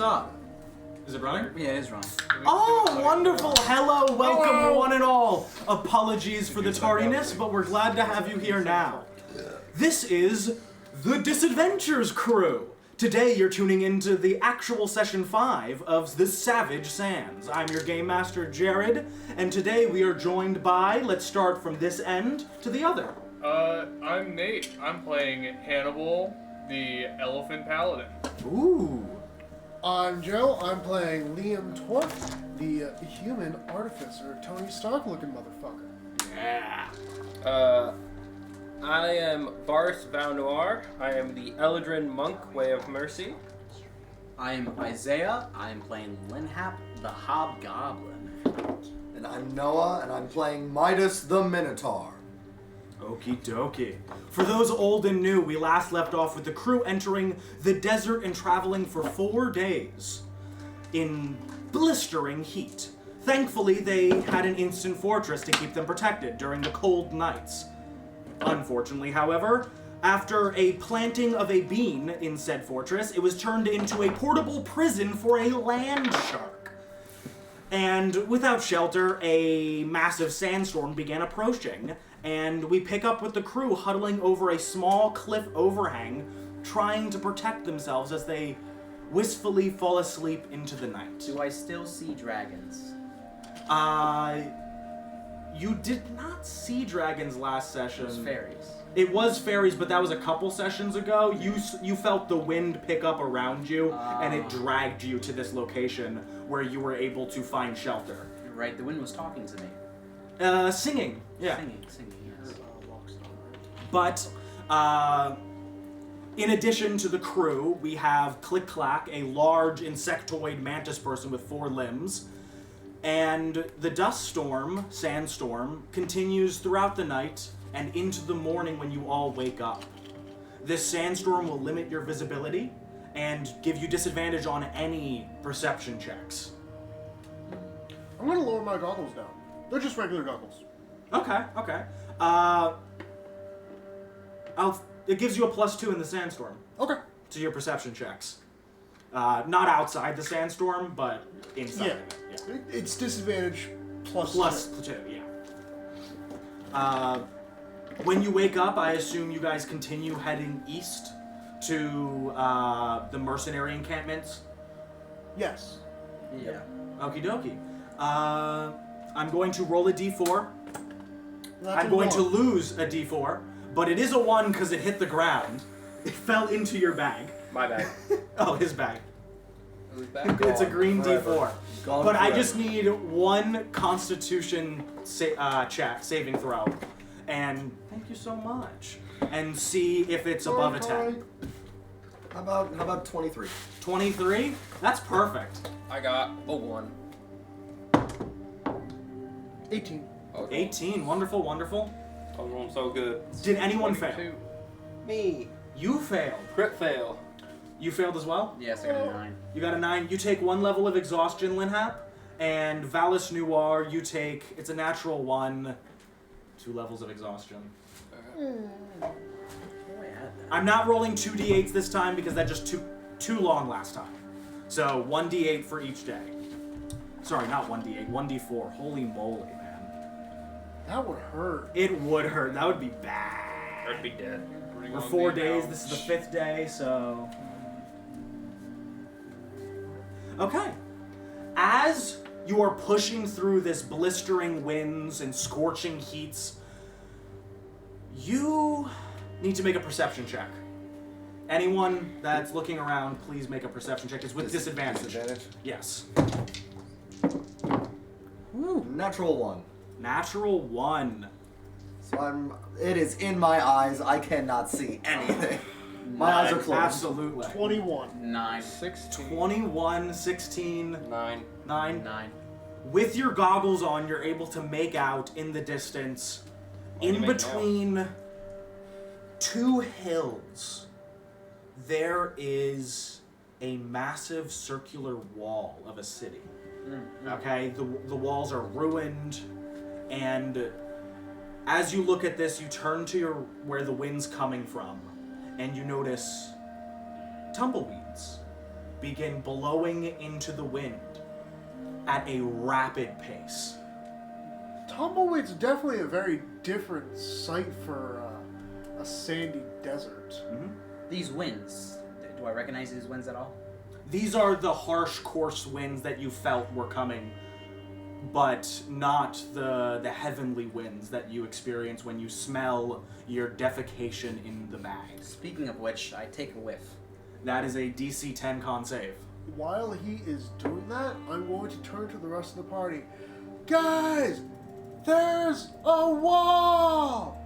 up? Is it running? Yeah, it is running. Oh, wonderful! Hello, welcome one and all. Apologies for the tardiness, but we're glad to have you here now. This is the Disadventures Crew. Today you're tuning into the actual session 5 of The Savage Sands. I'm your game master, Jared, and today we are joined by, let's start from this end to the other. I'm Nate. I'm playing Hannibal, the Elephant Paladin. Ooh. I'm Joe. I'm playing Liam Twort, the human artificer, Tony Stark-looking motherfucker. Yeah. I am Boris Valnoir. I am the Eldrin Monk, Way of Mercy. I am Isaiah. I am playing Linhap, the Hobgoblin. And I'm Noah, and I'm playing Midas the Minotaur. Okie dokie. For those old and new, we last left off with the crew entering the desert and traveling for 4 days in blistering heat. Thankfully, they had an instant fortress to keep them protected during the cold nights. Unfortunately, however, after a planting of a bean in said fortress, it was turned into a portable prison for a land shark. And without shelter, a massive sandstorm began approaching, and we pick up with the crew huddling over a small cliff overhang, trying to protect themselves as they wistfully fall asleep into the night. Do I still see dragons? You did not see dragons last session. It was fairies. It was fairies, but that was a couple sessions ago. You felt the wind pick up around you, and it dragged you to this location where you were able to find shelter. You're right, the wind was talking to me. Singing. Yeah. Singing, yes. But, in addition to the crew, we have Click Clack, a large insectoid mantis person with 4 limbs. And the dust storm, sandstorm, continues throughout the night and into the morning when you all wake up. This sandstorm will limit your visibility and give you disadvantage on any perception checks. I'm gonna lower my goggles down. They're just regular goggles. Okay. It gives you a +2 in the sandstorm Okay. to your perception checks. Not outside the sandstorm, but inside of it. Yeah. It's disadvantage plus +2, yeah. When you wake up, I assume you guys continue heading east to the mercenary encampments. Yes. Yeah. Okie dokie. I'm going to roll a d4. That's I'm a going to 1. lose a d4, but it is a 1 because it hit the ground. It fell into your bag. My bag. Oh, his bag. Who's back? It's a green d4. Gone But I forever. just need 1 Constitution saving throw. And thank you so much. And see if it's above a 10. How about 23? 23? That's perfect. I got a 1. 18. Okay. 18. Wonderful, wonderful. I was rolling so good. Did anyone fail? 22. Me. You failed. Crit fail. You failed as well? Yes, I got a 9. You got a 9. You take 1 level of exhaustion, Linhap. And Valis Noir, you take, it's a natural 1, 2 levels of exhaustion. I'm not rolling 2d8s this time because that just took too long last time. So 1d8 for each day. Sorry, not 1d8, 1d4. Holy moly, man. That would hurt. It would hurt. That would be bad. I'd be dead. Bring For on 4 the days, ouch. this is the 5th day, so... Okay. As you are pushing through this blistering winds and scorching heats, you need to make a perception check. Anyone that's looking around, please make a perception check. It's with disadvantage. Disadvantage? Yes. Natural 1. Natural 1. So it is in my eyes. I cannot see anything. My eyes are closed. Absolutely. 21. 9. 16. 21, 16, 9. 9. 9. With your goggles on, you're able to make out in the distance, do you in make between 2 hills, there is a massive circular wall of a city. Okay, the walls are ruined, and as you look at this, you turn to where the wind's coming from, and you notice tumbleweeds begin blowing into the wind at a rapid pace. Tumbleweed's definitely a very different sight for a sandy desert. These winds, do I recognize these winds at all? These are the harsh, coarse winds that you felt were coming, but not the heavenly winds that you experience when you smell your defecation in the bag. Speaking of which, I take a whiff. That is a DC 10 con save. While he is doing that, I'm going to turn to the rest of the party. Guys, there's a wall!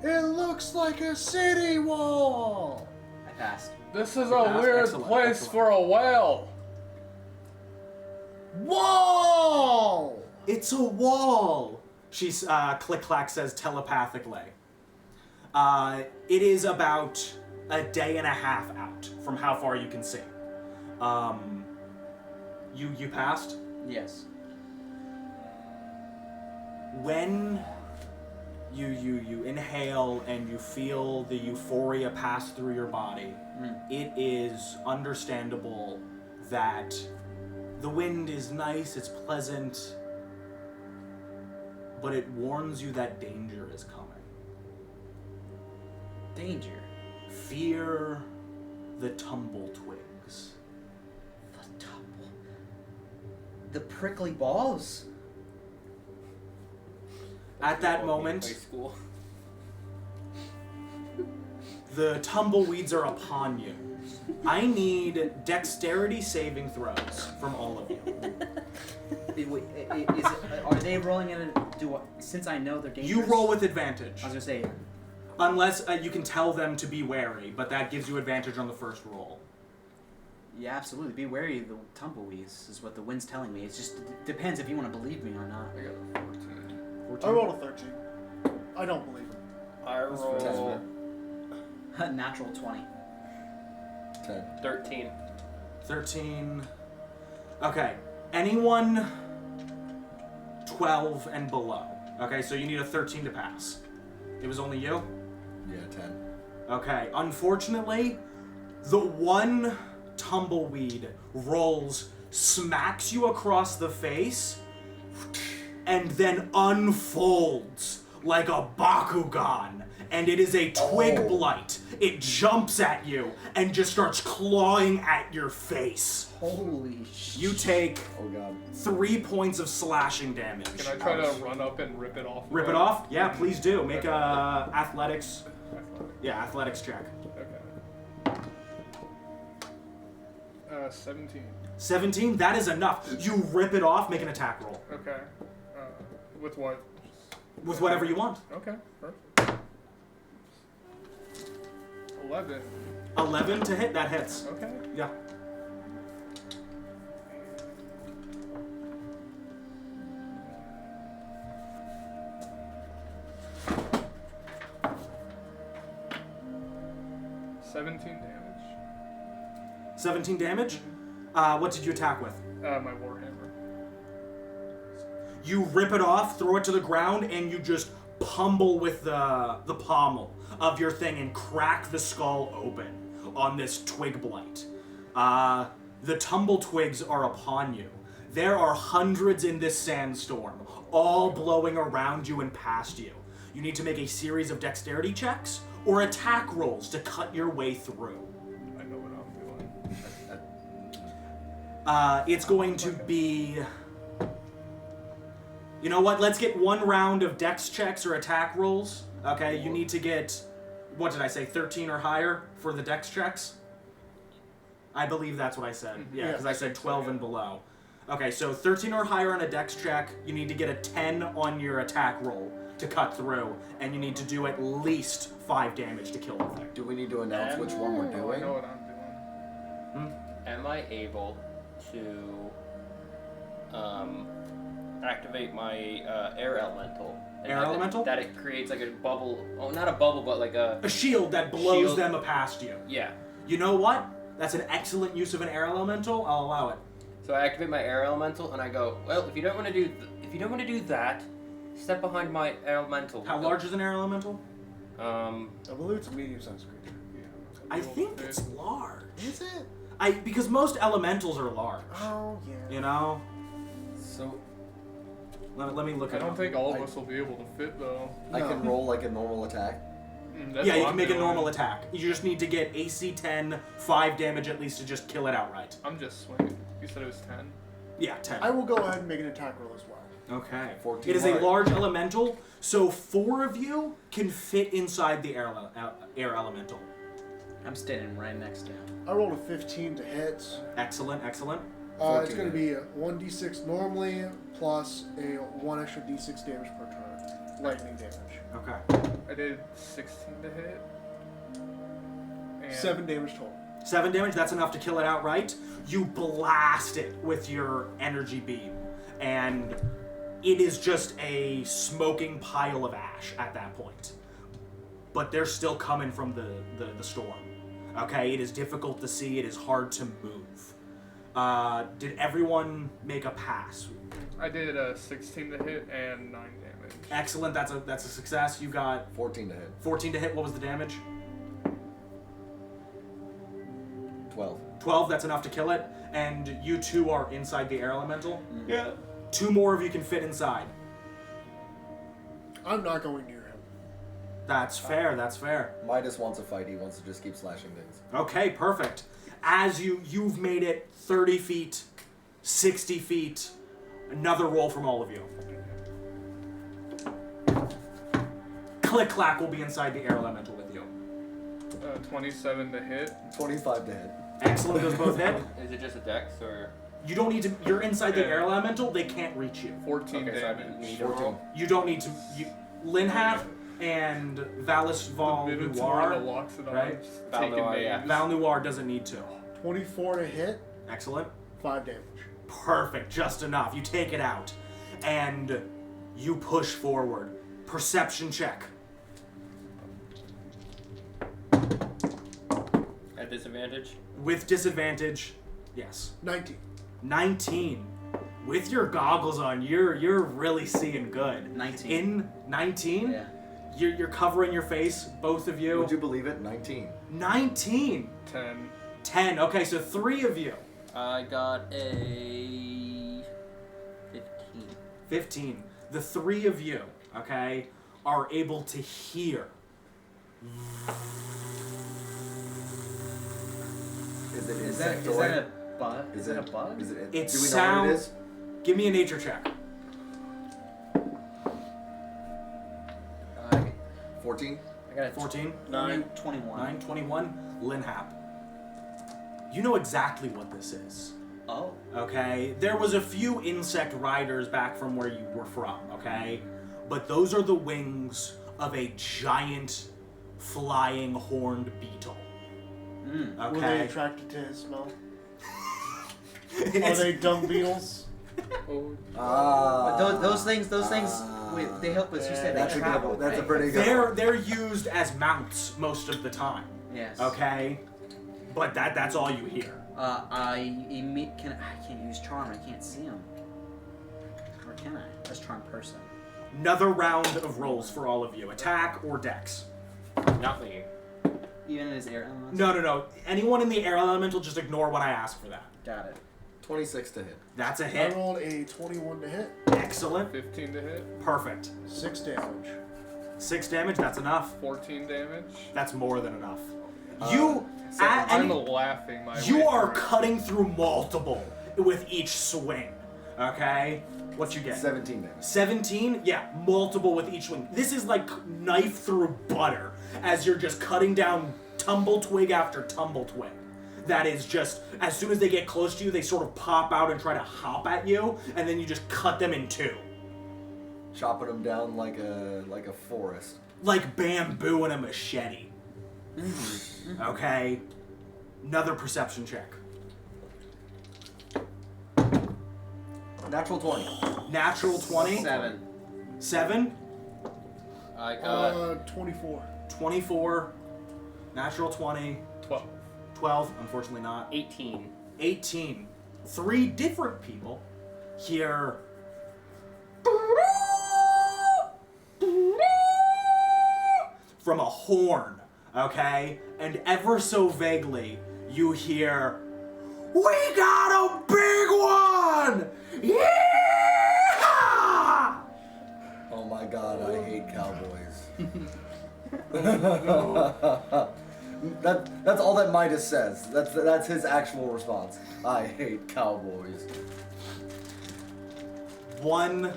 It looks like a city wall! I passed. This is a weird Excellent, place excellent. for a whale. Wall! It's a wall! She's, Click-Clack says telepathically. It is about a day and a half out from how far you can see. You passed? Yes. When you inhale and you feel the euphoria pass through your body, it is understandable that the wind is nice, it's pleasant, but it warns you that danger is coming. Danger. Fear the tumble twigs. The tumble. The prickly balls. At that High moment, school. the tumbleweeds are upon you. I need dexterity saving throws from all of you. Are they rolling in since I know they're dangerous? You roll with advantage. I was gonna say, Unless you can tell them to be wary, but that gives you advantage on the first roll. yeah, absolutely. Be wary of the tumbleweeds, is what the wind's telling me. It just depends if you want to believe me or not. I got a 14. I rolled a 13. I don't believe him. I roll Natural 20. 10. 13. 13. Okay. Anyone 12 and below. Okay, so you need a 13 to pass. It was only you? Yeah, 10. Okay. Unfortunately, the one tumbleweed rolls, smacks you across the face, and then unfolds like a Bakugan. And it is a twig blight. It jumps at you and just starts clawing at your face. Holy shit. You take Oh god. 3 points of slashing damage. Can I try to run up and rip it off? Rip it off? Yeah, please do. Make a athletics. Yeah, athletics check. Okay. 17. 17. That is enough. You rip it off. Make an attack roll Okay. With what? with whatever you want. Okay, perfect. 11. 11 to hit. That hits. Okay. Yeah. Damage. 17 damage. What did you attack with? My warhammer. You rip it off, throw it to the ground, and you just pummel with the pommel of your thing and crack the skull open on this twig blight. The tumble twigs are upon you. There are hundreds in this sandstorm, all blowing around you and past you. You need to make a series of dexterity checks or attack rolls to cut your way through. I know what I'm doing. It's going to be... You know what? Let's get one round of dex checks or attack rolls. Okay, you need to get... What did I say? 13 or higher for the dex checks? I believe that's what I said. Yeah, because I said 12 and below. Okay, so 13 or higher on a dex check. You need to get a 10 on your attack roll to cut through. And you need to do at least 5 damage to kill the thing. Do we need to announce which one we're I doing? know what I'm doing. Am I able to activate my air elemental? And Air elemental? That it creates like a bubble. Oh, not a bubble, but like a... A shield that blows Shield. them past you. Yeah. You know what? That's an excellent use of an air elemental. I'll allow it. So I activate my air elemental, and I go, well, if you don't want to do that, step behind my elemental. How large is an air elemental? I believe it's a medium-sized creature. I think it's large. Is it? Because most elementals are large. Oh, yeah. You know? So Let me look I at don't think all of us will be able to fit though. I can roll like a normal attack. That's Yeah, what you I'm can make a doing. normal attack. You just need to get AC 10, 5 damage at least to just kill it outright. I'm just swinging. You said it was 10. Yeah, 10. I will go ahead and make an attack roll as well. Okay. 14 It is a more. large elemental, so 4 of you can fit inside the air elemental. I'm standing right next to him. I rolled a 15 to hit. Excellent, excellent. It's 14 going to to be a 1d6 normally, plus a 1 extra d6 damage per turn. Lightning damage. Okay. I did 16 to hit. And 7 damage total. 7 damage, that's enough to kill it outright. You blast it with your energy beam, and it is just a smoking pile of ash at that point. But they're still coming from the storm. Okay, it is difficult to see, it is hard to move. Did everyone make a pass? I did a 16 to hit and 9 damage. Excellent, that's a success. You got 14 to hit. 14 to hit, what was the damage? 12. 12, that's enough to kill it. And you two are inside the air elemental. yeah. 2 more of you can fit inside. I'm not going near him. That's fair, that's fair. Midas wants a fight. He wants to just keep slashing things. Okay, perfect. As you've made it 30 feet, 60 feet, another roll from all of you. Click Clack will be inside the air elemental with you. 27 to hit. 25 to hit. Excellent, those both hit. Is it just a dex or? You don't need to, you're inside the Yeah. air elemental, they can't reach you. 14 Okay, so I damage. need to 14. roll. You don't need to, Linhat and Valis Val The Minotaur Noir, locks it on. right? just Val taking Noir, names. yeah. Val Noir doesn't need to. 24 to hit, Excellent. 5 damage. Perfect, just enough. You take it out, and you push forward. Perception check. At disadvantage. With disadvantage, yes. 19. 19. With your goggles on, you're really seeing good. 19. In 19, Yeah. you're covering your face, both of you. Would you believe it? 19. 19. 10. 10. Okay, so 3 of you. I got a 15. 15. The 3 of you, okay, are able to hear. Is it Is that insectoid? a bug? Is it a bug? Is it? It do we know what sound- it is? Give me a nature check. 14. I got a 14. 21. 921. Linhap. You know exactly what this is. Oh. Okay? There was a few insect riders back from where you were from, okay? But those are the wings of a giant flying horned beetle. Mm. Were they Okay? attracted to his smell? Are It's- they dung beetles? Oh, Ah. But those things, Ah. wait, they help us. You said That's they a travel. good one. That's a right? pretty good they're one. they're used as mounts most of the time. Yes. Okay? But that's all you hear. I can't use charm. I can't see him. Or can I? Let's charm person. Another round of rolls for all of you. Attack or dex. Not me. Even in his air elements. No. Anyone in the air elemental, just ignore when I ask for that. Got it. 26 to hit. That's a I hit. rolled a 21 to hit, Excellent. 15 to hit. Perfect. 6 damage. 6 damage, that's enough. 14 damage. That's more than enough. You, I'm laughing my you way are through it. cutting through multiple with each swing. Okay? What you get? 17 damage. 17? Yeah, multiple with each swing. This is like knife through butter as you're just cutting down tumble twig after tumble twig. That is just, as soon as they get close to you, they sort of pop out and try to hop at you, and then you just cut them in 2. Chopping them down like a forest. Like bamboo and a machete. Okay? Another perception check. Natural 20. Natural 20. 7. 7. I got 24. 24. Natural 20. 12. 12. Unfortunately not. 18. 18. 3 different people hear. From a horn, okay? And ever so vaguely, you hear. We got a big one! Yeah! Oh my god, I hate cowboys. That's all that Midas says. That's his actual response. I hate cowboys. One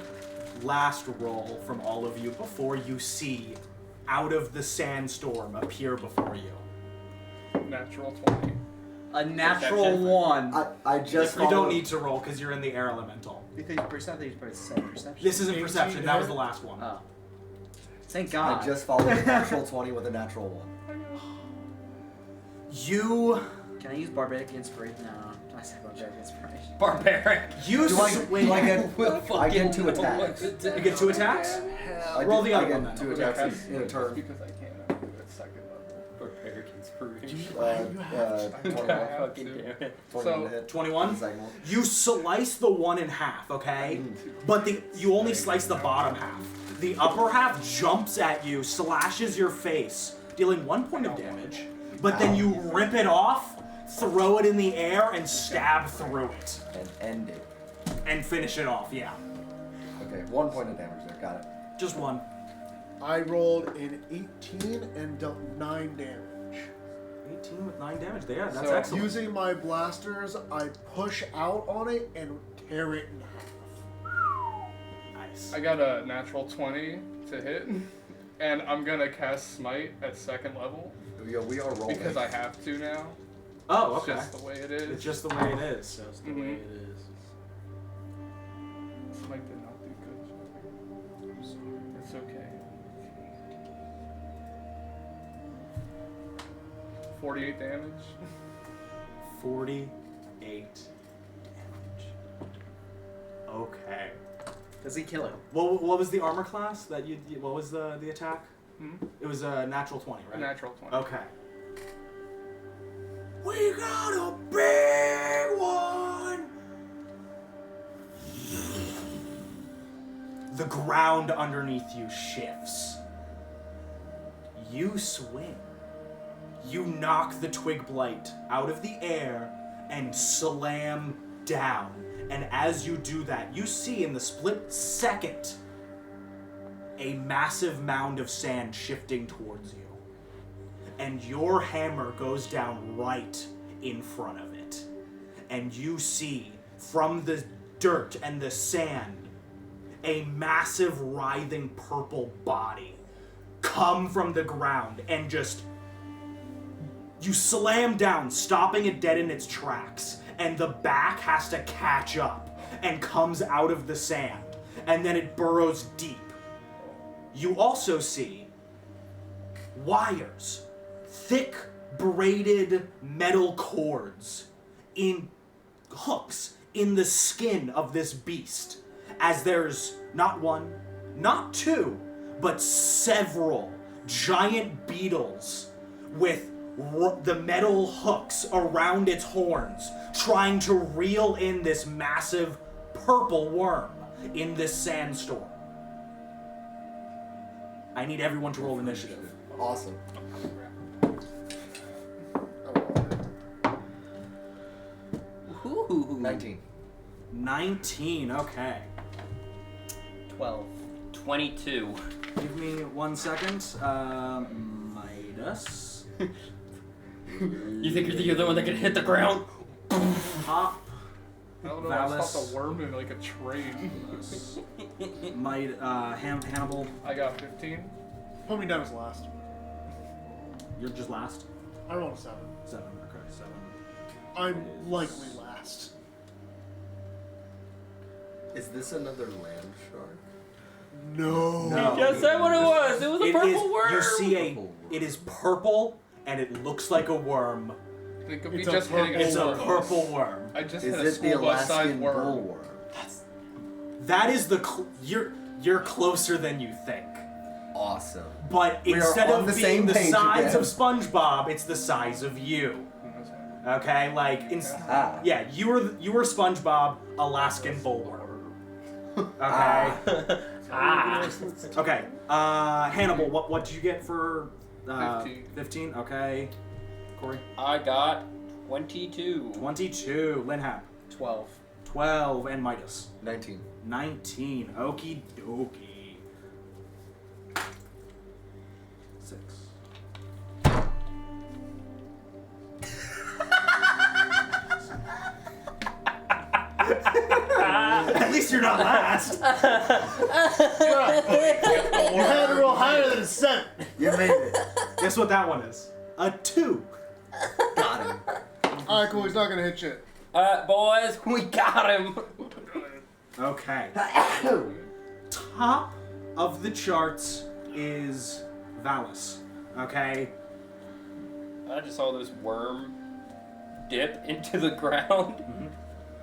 last roll from all of you before you see out of the sandstorm appear before you. Natural 20. A natural Perception. 1. I just You don't followed- need to roll because you're in the air elemental. You think perception? Perception. This isn't 18 perception. That was hit. the last one. Oh. Thank God. I just followed a natural 20 with a natural 1. You Can I use barbaric inspiration? No, I said barbaric inspiration. Barbaric. you Do I swing. get I get 2 attacks? You get 2 attacks. I Roll did- the other I get one then. 2 Okay, attacks that's- in a turn. Because I can't do it at second level. Barbaric inspiration. You have 21. Fucking damn it. 21 So- to hit. 21? The second one. You slice the one in half, okay? But you only slice the bottom half. The upper half jumps at you, slashes your face, dealing 1 point of damage. But then you rip it off, throw it in the air, and stab through it. And end it. And finish it off, yeah. Okay, 1 point of damage there. Got it. Just one. I rolled an 18 and dealt 9 damage. 18 with 9 damage there. That's So, excellent. Using my blasters, I push out on it and tear it in half. Nice. I got a natural 20 to hit, and I'm gonna cast Smite at second level Yeah, we are rolling. because I have to now. Oh, It's okay. just the way it is. It's just the way it is. Just the way it is. Smite did not do good. I'm sorry. It's okay. 48 damage. 48 damage. Okay. Does he kill it? What was the armor class that what was the attack? Hmm? It was a natural 20, A right? natural 20. Okay. We got a big one! The ground underneath you shifts. You swing. You knock the twig blight out of the air and slam down. And as you do that, you see in the split second a massive mound of sand shifting towards you. And your hammer goes down right in front of it. And you see from the dirt and the sand a massive writhing purple body come from the ground and just you slam down, stopping it dead in its tracks, and the back has to catch up and comes out of the sand, and then it burrows deep. You also see wires, thick braided metal cords in hooks in the skin of this beast, as there's not one, not two, but several giant beetles with the metal hooks around its horns, trying to reel in this massive purple worm in this sandstorm. I need everyone to roll initiative. Awesome. Ooh. 19. 19, okay. 12. 22. Give me 1 second. Midas. You think you're the other one that can hit the ground? Pop. I don't know. Valis. I stopped a worm in like a train. Hannibal. I got 15. Put me down as last. You're just last. I rolled a 7. 7. Okay, 7. I'm likely last. Is this another land shark? No. No. Just said what it was. It was a It purple is- worm. You see a. Purple worm. It is purple and it looks like a worm. It could be It's a just hitting It's a school bus. purple worm. I just Is hit a it the school bus sized Alaskan worm. bullworm? That is the. You're closer than you think. Awesome. But We are instead on of the being same the page size again. of SpongeBob, it's the size of you. Okay, like Ah. yeah, you were SpongeBob, Alaskan bullworm. Okay. Okay. Hannibal, what did you get for 15. 15? Okay. Corey. I got 22. 22. Linhap. 12. 12. And Midas. 19. 19. Okie dokie. 6. At least you're not last. You had to roll higher than a 7. You made it. Guess what that one is? A 2. Got him. Alright, cool. He's not gonna hit shit. Boys, we got him. Okay. Top of the charts is Valis. Okay. I just saw this worm dip into the ground.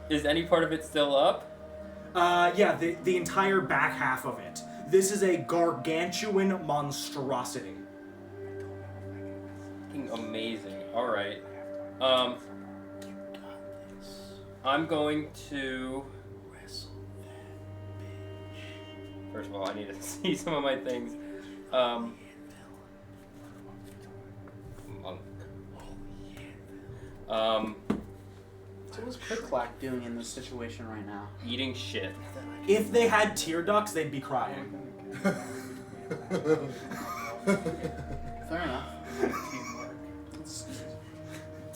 Is any part of it still up? Yeah, the entire back half of it. This is a gargantuan monstrosity. Fucking amazing. Alright. I'm going to... First of all, I need to see some of my things. Monk. So what's Click-Clack doing in this situation right now? Eating shit. If they had tear ducts, they'd be crying. Fair enough. It's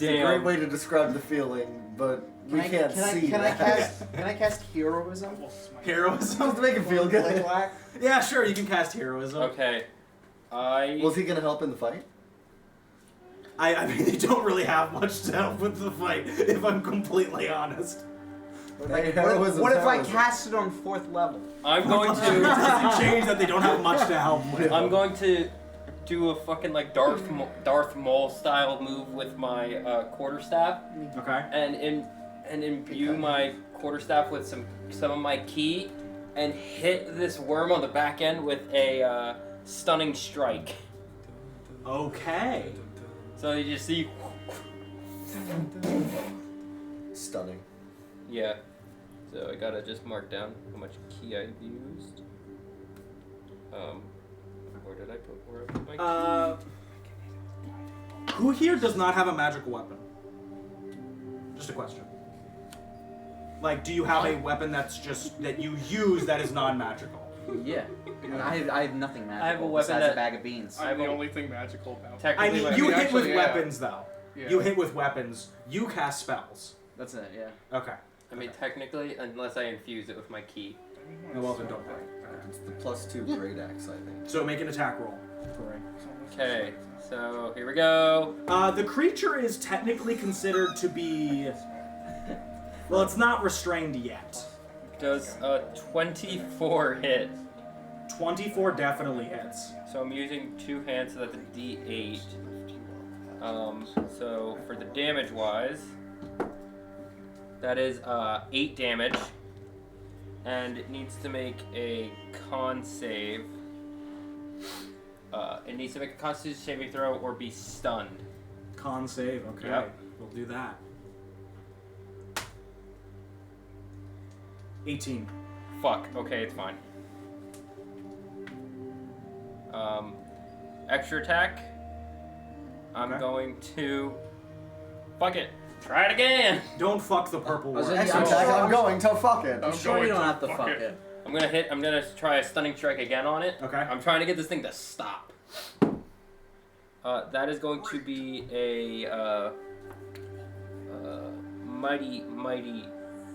a great way to describe the feeling, but we can't see that. Can I cast heroism? Heroism? Supposed to make him feel good. Click-Clack? Yeah, sure, you can cast heroism. Okay. Was he gonna help in the fight? I mean, they don't really have much to help with the fight, if I'm completely honest. Hey, What heroism's if I heroism. cast it on 4th level? I'm going It to... doesn't change that they don't have much to help with. I'm going to do a fucking like Darth Maul style move with my quarterstaff, Okay. and imbue my quarterstaff with some of my ki, and hit this worm on the back end with a stunning strike. Okay. So you just see, Stunning. yeah. So I gotta just mark down how much ki I've used. Where did I put my ki? Who here does not have a magical weapon? Just a question. Like, do you have a weapon that's just, that you use that is non-magical? Yeah. I have nothing magical I have a weapon besides that- a bag of beans. I'm the only thing magical about it. I Technically, mean, my- you hit actually, with yeah. weapons, though. Yeah. You hit with weapons. You cast spells. That's it, yeah. Okay. I mean, technically, unless I infuse it with my ki. No, well, then don't worry. It's the +2 great axe, I think. So make an attack roll. Okay, so here we go. The creature is technically considered to be... Well, it's not restrained yet. Does a 24 hit? 24 definitely hits. So I'm using 2 hands, so that's a D8. So for the damage wise, that is 8 damage, and it needs to make a con save. It needs to make a Constitution saving throw or be stunned. Con save, okay. Yep. We'll do that. 18. Fuck. Okay, it's fine. Extra attack. I'm Okay. going to. Fuck it. Try it again. Don't fuck the purple Was word. it- Extra I'm attack, sure- I'm going to fuck it. I'm sure you don't have to fuck it. I'm gonna hit. I'm gonna try a stunning strike again on it. Okay. I'm trying to get this thing to stop. That is going to be a mighty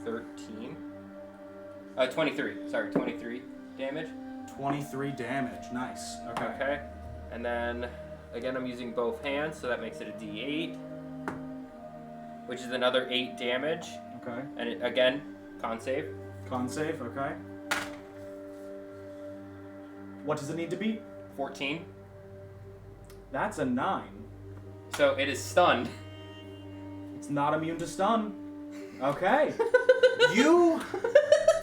13. 23. Sorry, 23 damage. 23 damage. Nice. Okay. Okay. And then again, I'm using both hands, so that makes it a D8, which is another 8 damage. Okay. And it, again, con save. Con save, okay. What does it need to be? 14. That's a 9. So it is stunned. It's not immune to stun. Okay. You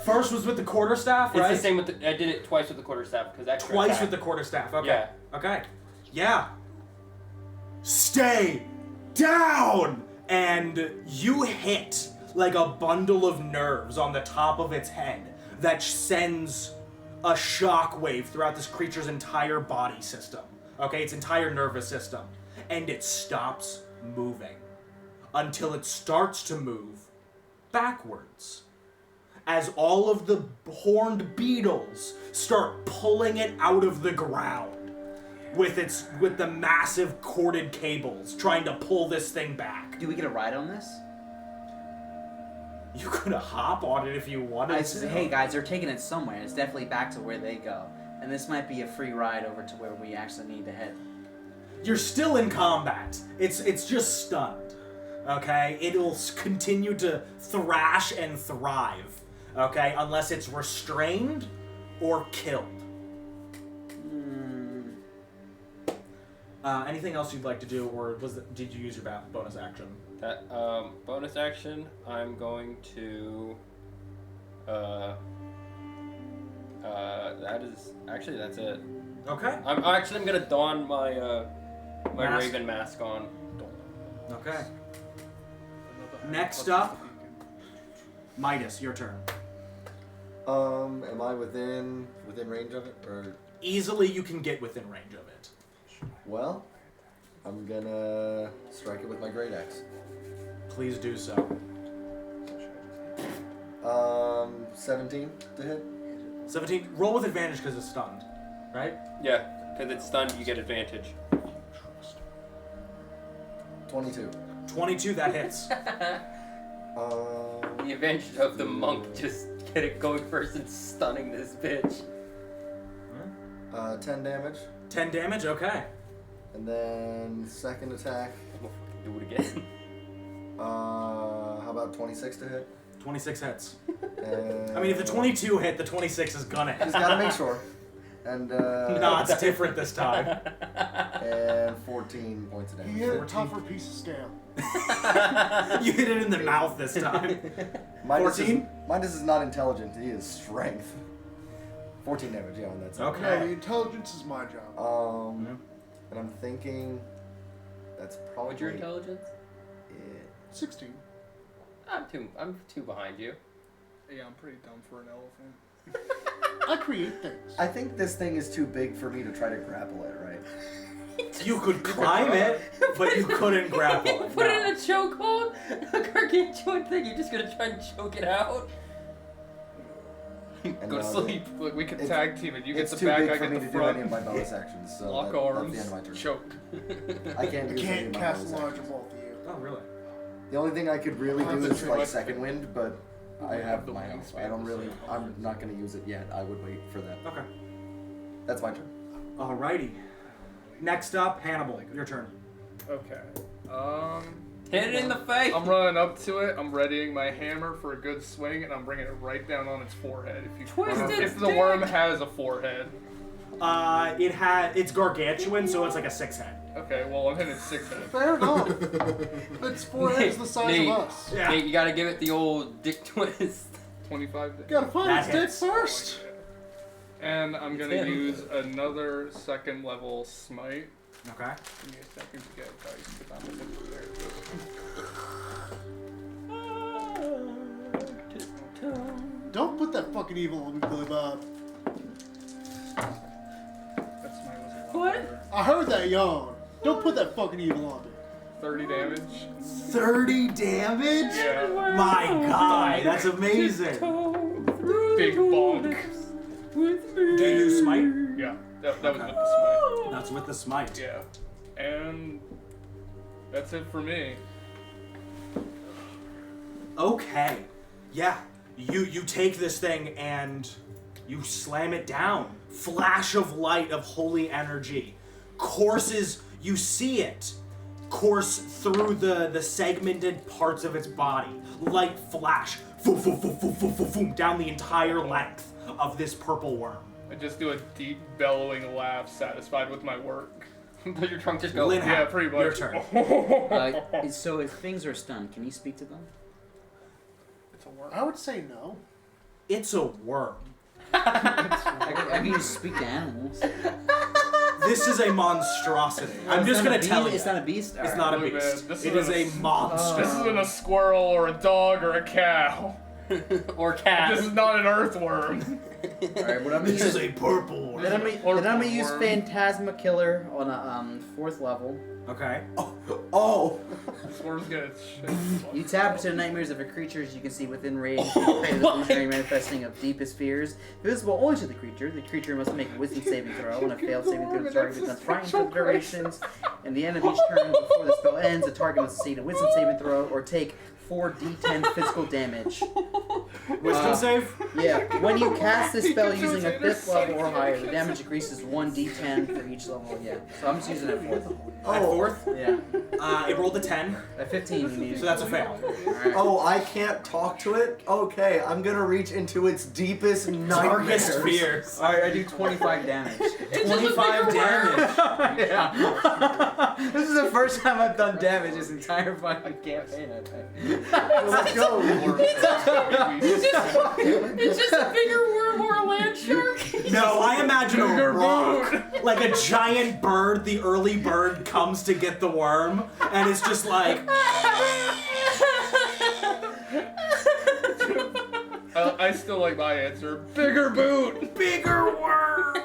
first was with the quarterstaff, It's right? the same with the. I did it twice with the quarterstaff because extra Twice attack. with the quarterstaff. Okay. Yeah. Okay. Yeah. Stay down! And you hit like a bundle of nerves on the top of its head that sends a shockwave throughout this creature's entire body system. Okay, its entire nervous system. And it stops moving until it starts to move backwards. As all of the horned beetles start pulling it out of the ground with the massive corded cables trying to pull this thing back. Do we get a ride on this? You could hop on it if you wanted I to. said, hey guys, they're taking it somewhere. It's definitely back to where they go. And this might be a free ride over to where we actually need to head. You're still in combat. It's just stunned. Okay? It'll continue to thrash and thrive. Okay? Unless it's restrained or killed. Anything else you'd like to do, or did you use your bonus action? That bonus action, I'm going to. That's it. Okay. I'm gonna don my my Mask. raven mask on. Okay. Next up, Midas, your turn. Am I within range of it, or? Easily you can get within range of it. Well, I'm gonna strike it with my great axe. Please do so. 17 to hit. 17. Roll with advantage because it's stunned, right? Yeah, because it's stunned, you get advantage. 22. 22, that hits. The advantage of the monk just get it going first and stunning this bitch. 10 damage. 10 damage, okay. And then second attack. We'll do it again. How about 26 to hit? 26 hits. And I mean, if the 22 hit, the 26 is gonna hit. just gotta make sure. And No, it's different this time. and 14 points of He damage. hit a 14. tougher piece of scale. You hit it in the mouth this time. Midas 14? Midas is not intelligent. He is strength. 14 damage. Yeah, and that's it. Okay. No, the intelligence is my job. And I'm thinking that's probably What's your intelligence? it. 16. I'm two behind you. Yeah, I'm pretty dumb for an elephant. I create things. I think this thing is too big for me to try to grapple it, right? You could climb it, but you couldn't grapple it. Put no. it in a chokehold? A gargantuan thing, you're just gonna try and choke it out? And, Go to sleep. Look, we can It's- tag team it. You get It's the too back, big I for get me the to do any of front. my bonus actions. So Lock that's arms, the end of my turn. choke. I can't I use any can't of my cast bonus larger actions. bolt to you. Oh, really? The only thing I could really do is Too like much. second wind, but I have The my wings health. I don't really. being- I'm not going to use it yet. I would wait for that. Okay. That's my turn. Alrighty. Next up, Hannibal, your turn. Okay. Hit it in the face! I'm running up to it. I'm readying my hammer for a good swing, and I'm bringing it right down on its forehead. If the worm has a forehead. It's gargantuan, so it's like a 6 head. Okay, well I'm hitting its 6 head. Fair enough. Its forehead's the size Nate. of us. Yeah. Nate, you gotta give it the old dick twist. 25 You gotta find That its dick hits. first. And I'm gonna him. use another second level smite. Okay. Give me a second to get dice because I'm looking prepared for this. Don't put that fucking evil on me, Billy Bob. That smite was a lot What? better. I heard that yawn. Don't put that fucking evil on me. 30 damage. 30 damage? Yeah. My god, that's amazing. Big bonk. Do you use smite? Yeah, that was with the smite. That's with the smite. Yeah. And that's it for me. Okay. Yeah. You take this thing and you slam it down. Flash of light of holy energy. Courses, you see it course through the segmented parts of its body. Light flash. Boom, boom, boom, boom, boom, boom, boom, down the entire length of this purple worm. I just do a deep bellowing laugh, satisfied with my work. Does your trunk just go? Linham, Yeah, pretty much. your turn. So if things are stunned, can you speak to them? It's a worm. I would say no. It's a worm. I can just speak to animals. This is a monstrosity. I'm just gonna tell you. It's not a beast? It's not a Look, man, beast. this It is is a monster. This isn't a squirrel or a dog or a cow. Or cat. This is not an earthworm. Alright, what I'm gonna This use is a purple worm. Then I'm Or gonna use worm. Phantasma Killer on a 4th level. Okay. Oh, Oh! This worm's gonna shit. You tap into the nightmares of a creatures you can see within range. Create the illusionary manifesting of deepest fears. Visible only to the creature must make a wisdom saving throw. When a failed saving throw, the target becomes frightened for the durations. In the end of each turn, before the spell ends, the target must succeed a wisdom saving throw or take 4d10 physical damage. Wisdom save? Yeah, when you cast this spell using a 5th level or higher, the damage increases 1d10 for each level. Yeah, so I'm just using it 4th. At 4th? Yeah, It rolled a 10, at 15 you need. so that's a fail. Alright. Oh, I can't talk to it? Okay, I'm gonna reach into its deepest nightmares. Darkest fears. Alright, I do 25 damage. 25 damage. Yeah. This is the first time I've done damage this entire fucking campaign, I think. Well, let's go. It's just a bigger worm or a land shark. No, I imagine a rock, like a giant bird. The early bird comes to get the worm, and it's just like. I still like my answer. Bigger boot. Bigger worm.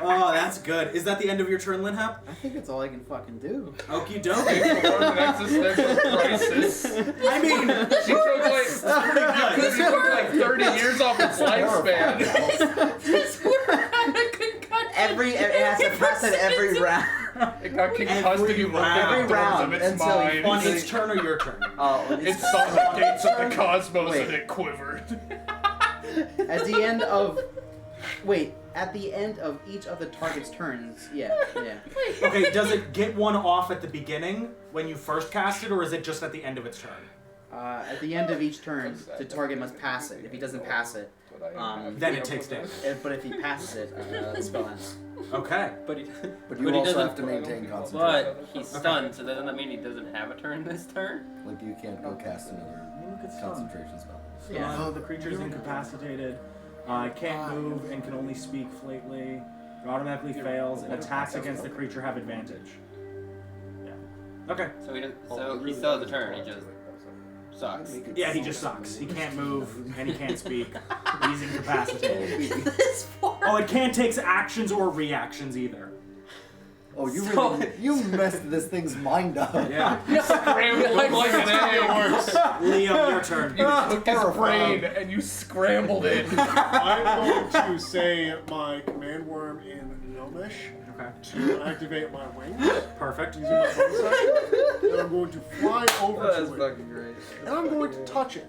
Oh, that's good. Is that the end of your turn, Linhap? I think that's all I can fucking do. Okie dokie. More of an existential crisis. I mean, She took pretty good. like 30 years off its lifespan. This worm had a concussion. It has to pass it every round. It got concussed Every and you round. looked Every at the doors round of its until you mind. On its turn or your turn? Oh, It saw the gates of the cosmos Wait. and it quivered. at the end of. Wait, at the end of each of the target's turns. Yeah. Okay, does it get one off at the beginning when you first cast it, or is it just at the end of its turn? At the end of each turn, the target must pass it. If he doesn't pass it, Then it takes damage. but if he passes it, the spell ends. Okay. But he, But But you he also doesn't- have to maintain concentration. but he's stunned, so doesn't that mean he doesn't have a turn this turn? Like, you can't go cast another concentration spell. Yeah. So the creature is incapacitated, can't move, and can only speak flatly. It automatically fails, and attacks against the creature have advantage. Yeah. Okay. So he doesn't. So he still has a turn. He just sucks. Yeah, he just sucks. He can't move, and he can't speak. He's incapacitated. This form. Oh, it can't take actions or reactions either. Oh, you So- really you messed this thing's mind up. Yeah. Scrambled like an egg. Liam, your turn. You took his brain and you scrambled it. I'm going to say my command worm in Gnomish Okay. to activate my wings Perfect. using my bonus action. And I'm going to fly over to it. fucking great. And I'm going to touch it.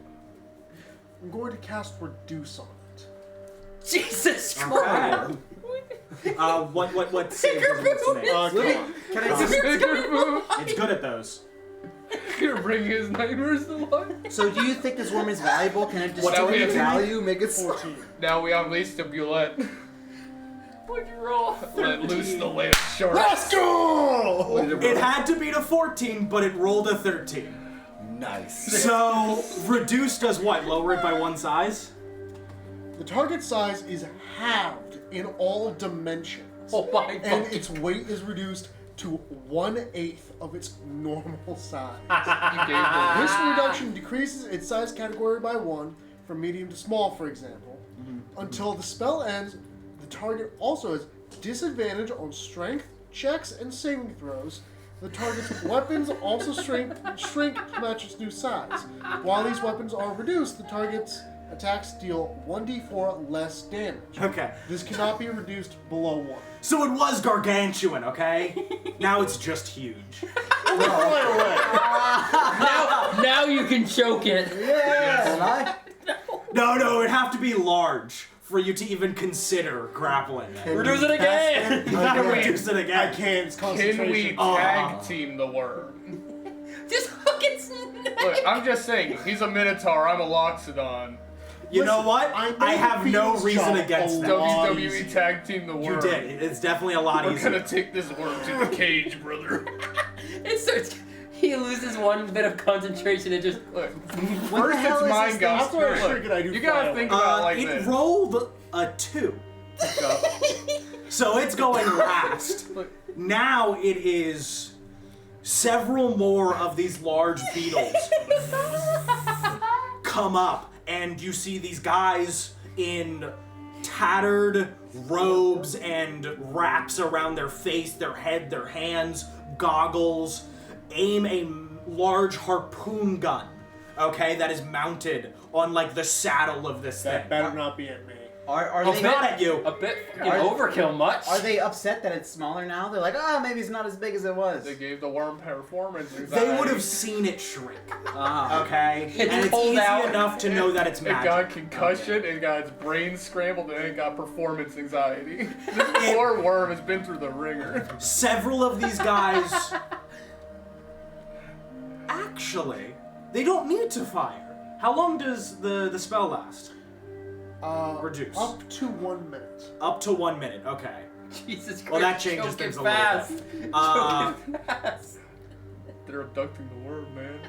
I'm going to cast Reduce on it. Jesus Christ! Okay. What save does it need to make? Come on. Can I just? Bigger boot. It's good at those. Gonna bring his nightmares to life. So do you think this worm is valuable? Can it What do we destroy have to value? Make it 14. Now we unleash the Bulette. What'd you roll? Let loose the land shark. Let's go! It had to beat a 14, but it rolled a 13. Nice. So, reduced does what? Lower it by one size? The target size is halved in all dimensions. Oh my And god! its weight is reduced to 1/8 of its normal size. You gave This reduction decreases its size category by 1, from medium to small, for example. Until the spell ends, the target also has disadvantage on strength, checks, and saving throws. The target's weapons also shrink to match its new size. While these weapons are reduced, the target's attacks deal 1d4 less damage. Okay. This cannot be reduced below 1. So it was gargantuan, okay? Now it's just huge. Now you can choke it. Can I? No, it'd have to be large for you to even consider grappling it. Can Reduce you it again. cast You gotta reduce it I again. can't, it's Can we concentration. tag team the worm? Just hook its neck. Look, I'm just saying, he's a Minotaur, I'm a Loxodon. You know Listen, what? I made I have no Phoenix reason jump against a that. lot. WWE tag team the worm. You did. It's definitely a lot We're easier. gonna take this worm to the cage, brother. It starts. He loses one bit of concentration and just. Look, What the first hell it's is mind this gone. That's what I was Look, thinking I do you gotta fly think about it like it this. rolled a 2. So it's going last. Look, Now it is several more of these large beetles come up, and you see these guys in tattered robes and wraps around their face, their head, their hands, goggles, aim a large harpoon gun, okay, that is mounted on like the saddle of this That thing. better not be at me. Are It's they not at you. A bit fucking overkill much. Are they upset that it's smaller now? They're like, oh, maybe it's not as big as it was. They gave the worm performance. They would have seen it shrink. Ah. Okay? It's and it's pulled easy out. enough to know that it's It magic. got concussion, it got its brain scrambled, and it got performance anxiety. This poor worm has been through the ringer. Several of these guys actually, they don't need to fire. How long does the spell last? Reduce. Up to 1 minute. Up to 1 minute, okay. Jesus Christ. Well, that changes choke it things a little fast. bit. Choke it fast. They're abducting the worm, man.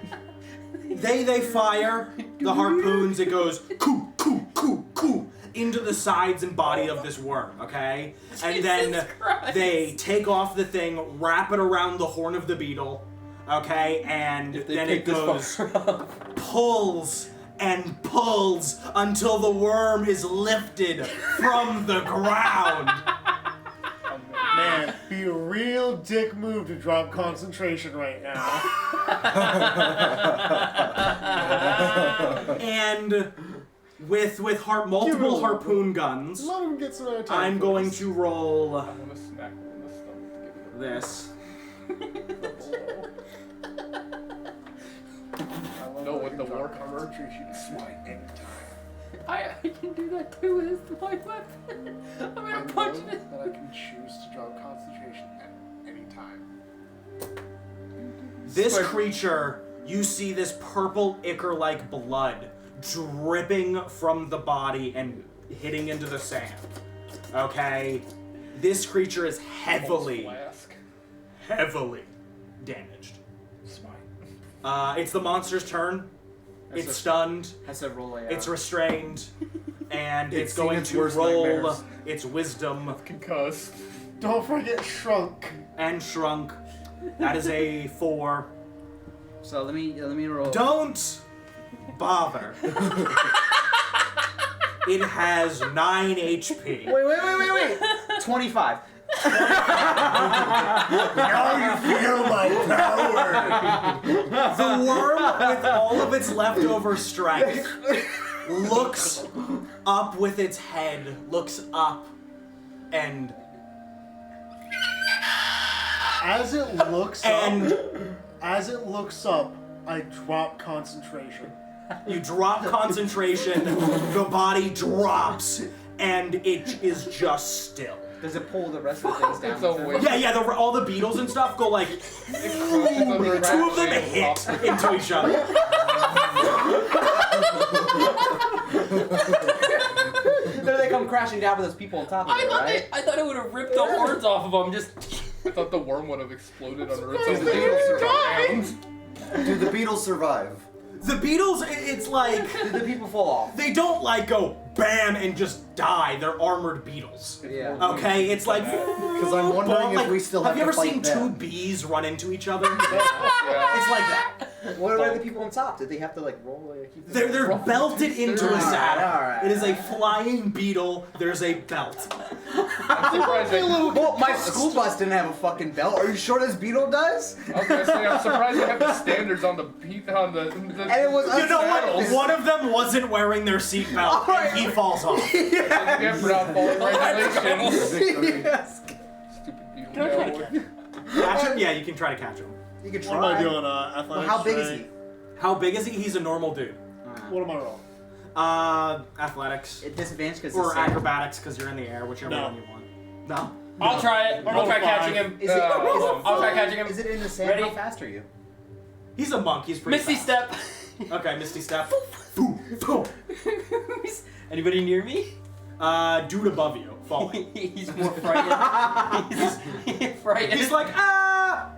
They fire the harpoons, it goes coo, coo, coo, coo into the sides and body of this worm, okay? And then Jesus Christ. they take off the thing, wrap it around the horn of the beetle, okay? And If they then pick it this goes, fucker up. pulls and pulls until the worm is lifted from the ground. Man, be a real dick move to drop concentration right now. And with multiple harpoon guns, Let him get some time. I'm going to roll I'm gonna smack him in the stomach to give this. it know what the war concentration is. Smite anytime. I can do that too with my weapon. I'm gonna punch it. That I can choose to drop concentration at any time. This creature, you see this purple ichor-like blood dripping from the body and hitting into the sand. Okay? This creature is heavily damaged. Smite. It's the monster's turn. It's stunned. Has to roll a. It's restrained. And it's seen going its to worst roll nightmares. its wisdom Concussed. Don't forget shrunk. and shrunk. That is a 4. So let me roll. Don't bother. It has 9 HP. Wait. 25. Now you feel my power. The worm, with all of its leftover strength, looks up with its head, looks up, and As it looks up, I drop concentration. you drop concentration, the body drops, and it is just still. Does it pull the rest of the things down? It's a with it? waste. Yeah, all the beetles and stuff go like, two of them hit into each other. Then they come crashing down with those people on top of it, right? I thought it would have ripped the horns off of them. Just. I thought the worm would have exploded under its Guys, own they're weight. Do the beetles survive? The beetles, it's like, Did the people fall off? they don't like go bam and just die. They're armored beetles. Yeah. Okay, it's like, Because I'm wondering like, if we still have you to ever fight seen them. two bees run into each other? Yeah. It's like that. What about the people on top? Did they have to like roll? Keep them- They're belted into a saddle. Alright. It is a flying beetle. There's a belt. I'm surprised they, Well, my school bus didn't have a fucking belt. Are you sure this beetle does? I was gonna say, I'm surprised they have the standards on the And it was You know what? unsaddled. One of them wasn't wearing their seatbelt, and he falls off. Yeah, for not following regulations. Yes. Stupid beetle. Can I try to cowboy. Catch him? Yeah, you can try to catch him. You could What am I try. doing? Athletics. Well, how big is he? strength? How big is he? He's a normal dude. What am I rolling? Athletics. At disadvantage because Or acrobatics, because you're in the air, whichever No. one you want. No? I'll try it. I'll try catching him. Is it? I'll try catching him. Is it in the sand? Ready? How fast are you? He's a monk. He's pretty Misty fast. step. Okay, Misty Step. Boom, boom. Anybody near me? Dude above you, falling. He's more frightened. He's frightened. He's like, ah!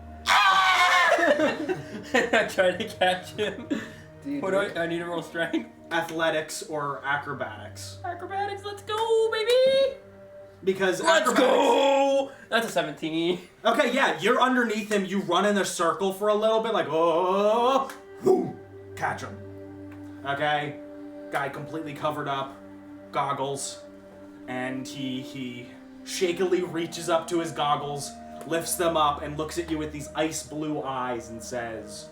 I try to catch him. Do you What do do it? I need to roll strength? Athletics or acrobatics. Acrobatics, let's go, baby! Because Let's acrobatics. go! That's a 17. Okay, yeah, you're underneath him. You run in a circle for a little bit, like, oh, boom, catch him. Okay, guy completely covered up, goggles, and he shakily reaches up to his goggles, lifts them up, and looks at you with these ice blue eyes and says,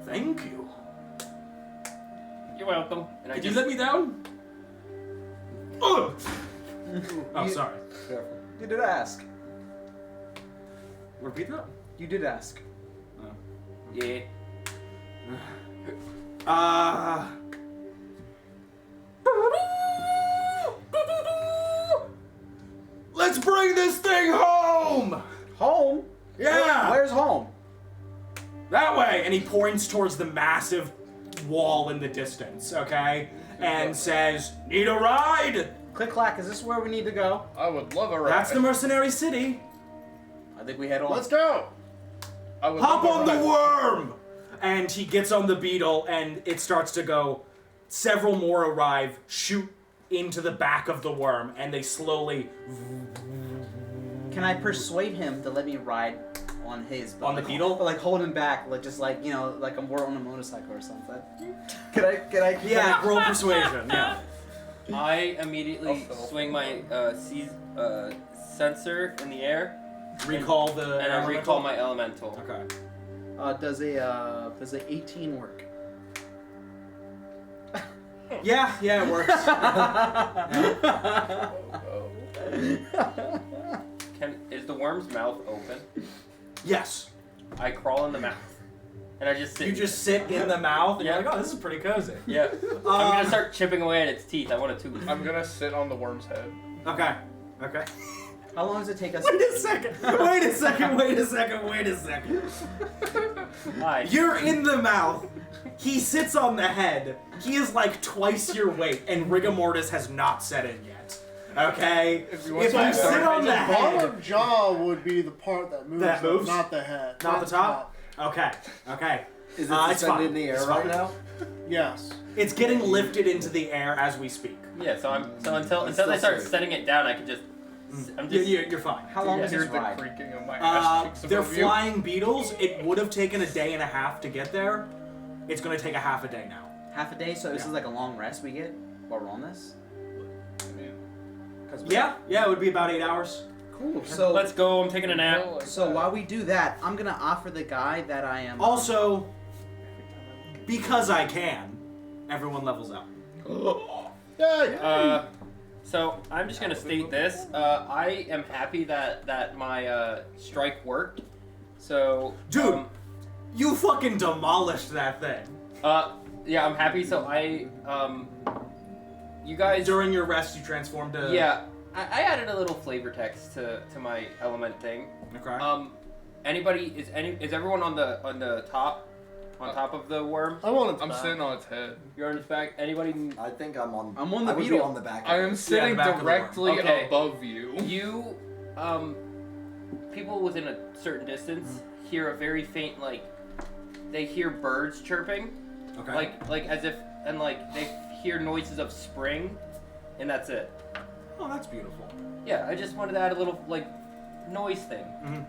"Thank you." You're welcome. And I Did just you let me down? Ugh. Oh, sorry. Careful. You did ask. Repeat that. You did ask. yeah. Let's bring this thing home! Home? Yeah! Where's home? That way! And he points towards the massive wall in the distance, okay? And says, "Need a ride?" Click clack, is this where we need to go? I would love a ride. That's the mercenary city. I think we head on. Let's go! I would Hop love on a the ride. worm! And he gets on the beetle, and it starts to go. Several more arrive, shoot into the back of the worm, and they slowly Can I persuade him to let me ride on his? But On the like, beetle? Like hold him back, like just like like I'm on a motorcycle or something. Can I? Yeah, roll persuasion. Yeah. I immediately Also- swing my sensor in the air, Recall the. and I recall my elemental. Okay. Does a 18 work? Yeah, it works. Is the worm's mouth open? Yes. I crawl in the mouth, and I just sit. You just sit in the mouth, and Yeah. you're like, "Oh, this is pretty cozy." Yeah. I'm gonna start chipping away at its teeth. I want a tooth. I'm gonna sit on the worm's head. Okay. How long does it take us? Wait a second. Wait a second. Hi. You're in the mouth. He sits on the head. He is like twice your weight, and rigor mortis has not set in yet. Okay? If If you you want to sit on the head, Bottom jaw would be the part that moves, That moves? not the head. not the top. Okay. Is it It's suspended fine. in the air It's right fine. now? Yes. It's getting lifted into the air as we speak. Yeah. So until still they start safe. setting it down, I can just. I'm just. You're fine. How long I is hear this the ride? creaking of my ass cheeks They're above you. flying beetles. It would have taken a day and a half to get there. It's going to take a half a day now. Half a day, so this is like a long rest we get while we're on this. Yeah, it would be about 8 hours. Cool. So Let's go. I'm taking a nap. So while we do that, I'm gonna offer the guy that I am. Also, because I can, everyone levels up. Yeah. So I'm just gonna state this. I am happy that my strike worked. So Dude. You fucking demolished that thing. yeah, I'm happy. So you guys. During your rest, you transformed to... Yeah, I added a little flavor text to my element thing. Okay. Is everyone on the top? On top of the worm? I want I'm sitting on its head. You're on its back? Anybody? I think I'm on. I'm on the I would be beetle. on the back. I of am it. sitting back of the worm. directly Okay. above you. You, people within a certain distance hear a very faint, they hear birds chirping, Okay. like as if, and they hear noises of spring, and that's it. Oh, that's beautiful. Yeah, I just wanted to add a little, noise thing.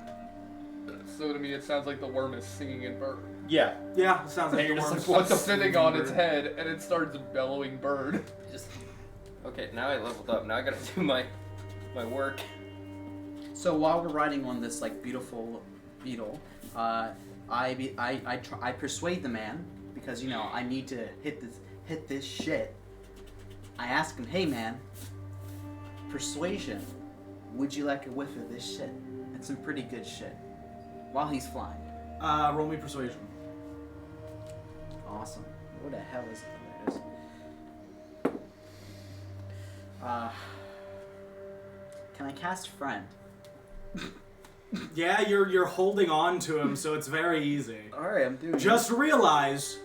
So to me, it sounds like the worm is singing in bird. Yeah. Yeah, it sounds like And the you're just worm's like, I'm sitting on its head, and it starts bellowing bird. Just, okay, now I leveled up. Now I gotta do my work. So while we're riding on this beautiful beetle, I persuade the man because I need to hit this shit. I ask him, hey man, persuasion, would you like a whiff of this shit? It's some pretty good shit. While he's flying. Roll me persuasion. Awesome. What the hell is it? There it is. Can I cast friend? Yeah, you're holding on to him, so it's very easy. Alright, I'm doing Just realize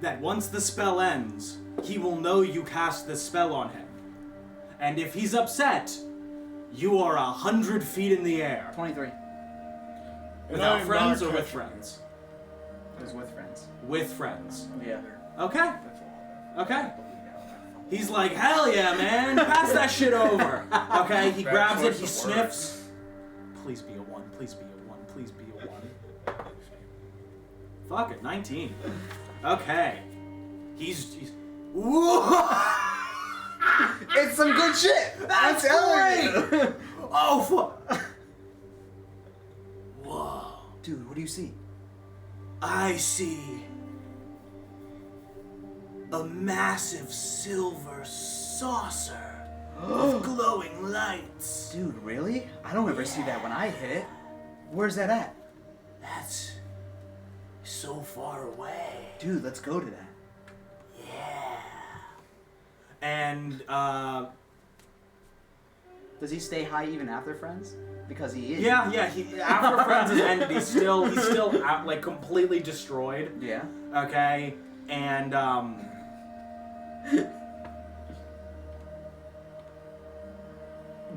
that once the spell ends, he will know you cast the spell on him. And if he's upset, you are 100 feet in the air. 23. Without I'm friends not or with catching. friends? It was with friends. With friends. Yeah. Okay. Okay. He's like, hell yeah, man, pass that shit over. Okay, he grabs it, he sniffs. Please be a 1, please be a 1, please be a 1. Fuck it, 19. Okay. He's It's some good shit. That's I'm telling you. great! Oh, fuck. Dude, what do you see? I see a massive silver saucer of glowing lights. Dude, really? I don't ever see that when I hit it. Where's that at? That's so far away. Dude, let's go to that. Yeah. And, Does he stay high even after Friends? Because he is. yeah, he, after Friends has ended, he's still out, like, completely destroyed. Yeah. Okay? And,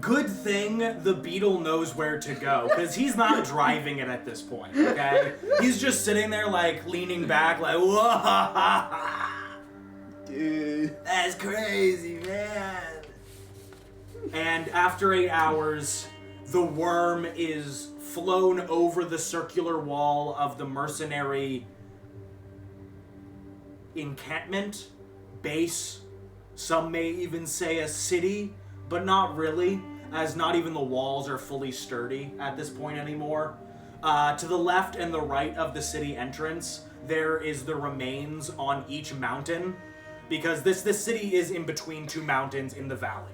good thing the beetle knows where to go, because he's not driving it at this point, okay? He's just sitting there, like, leaning back, like, whoa, Dude. that's crazy, man. And after 8 hours, the worm is flown over the circular wall of the mercenary encampment, base. Some may even say a city, but not really, as not even the walls are fully sturdy at this point anymore. To the left and the right of the city entrance, there is the remains on each mountain, because this city is in between two mountains in the valley.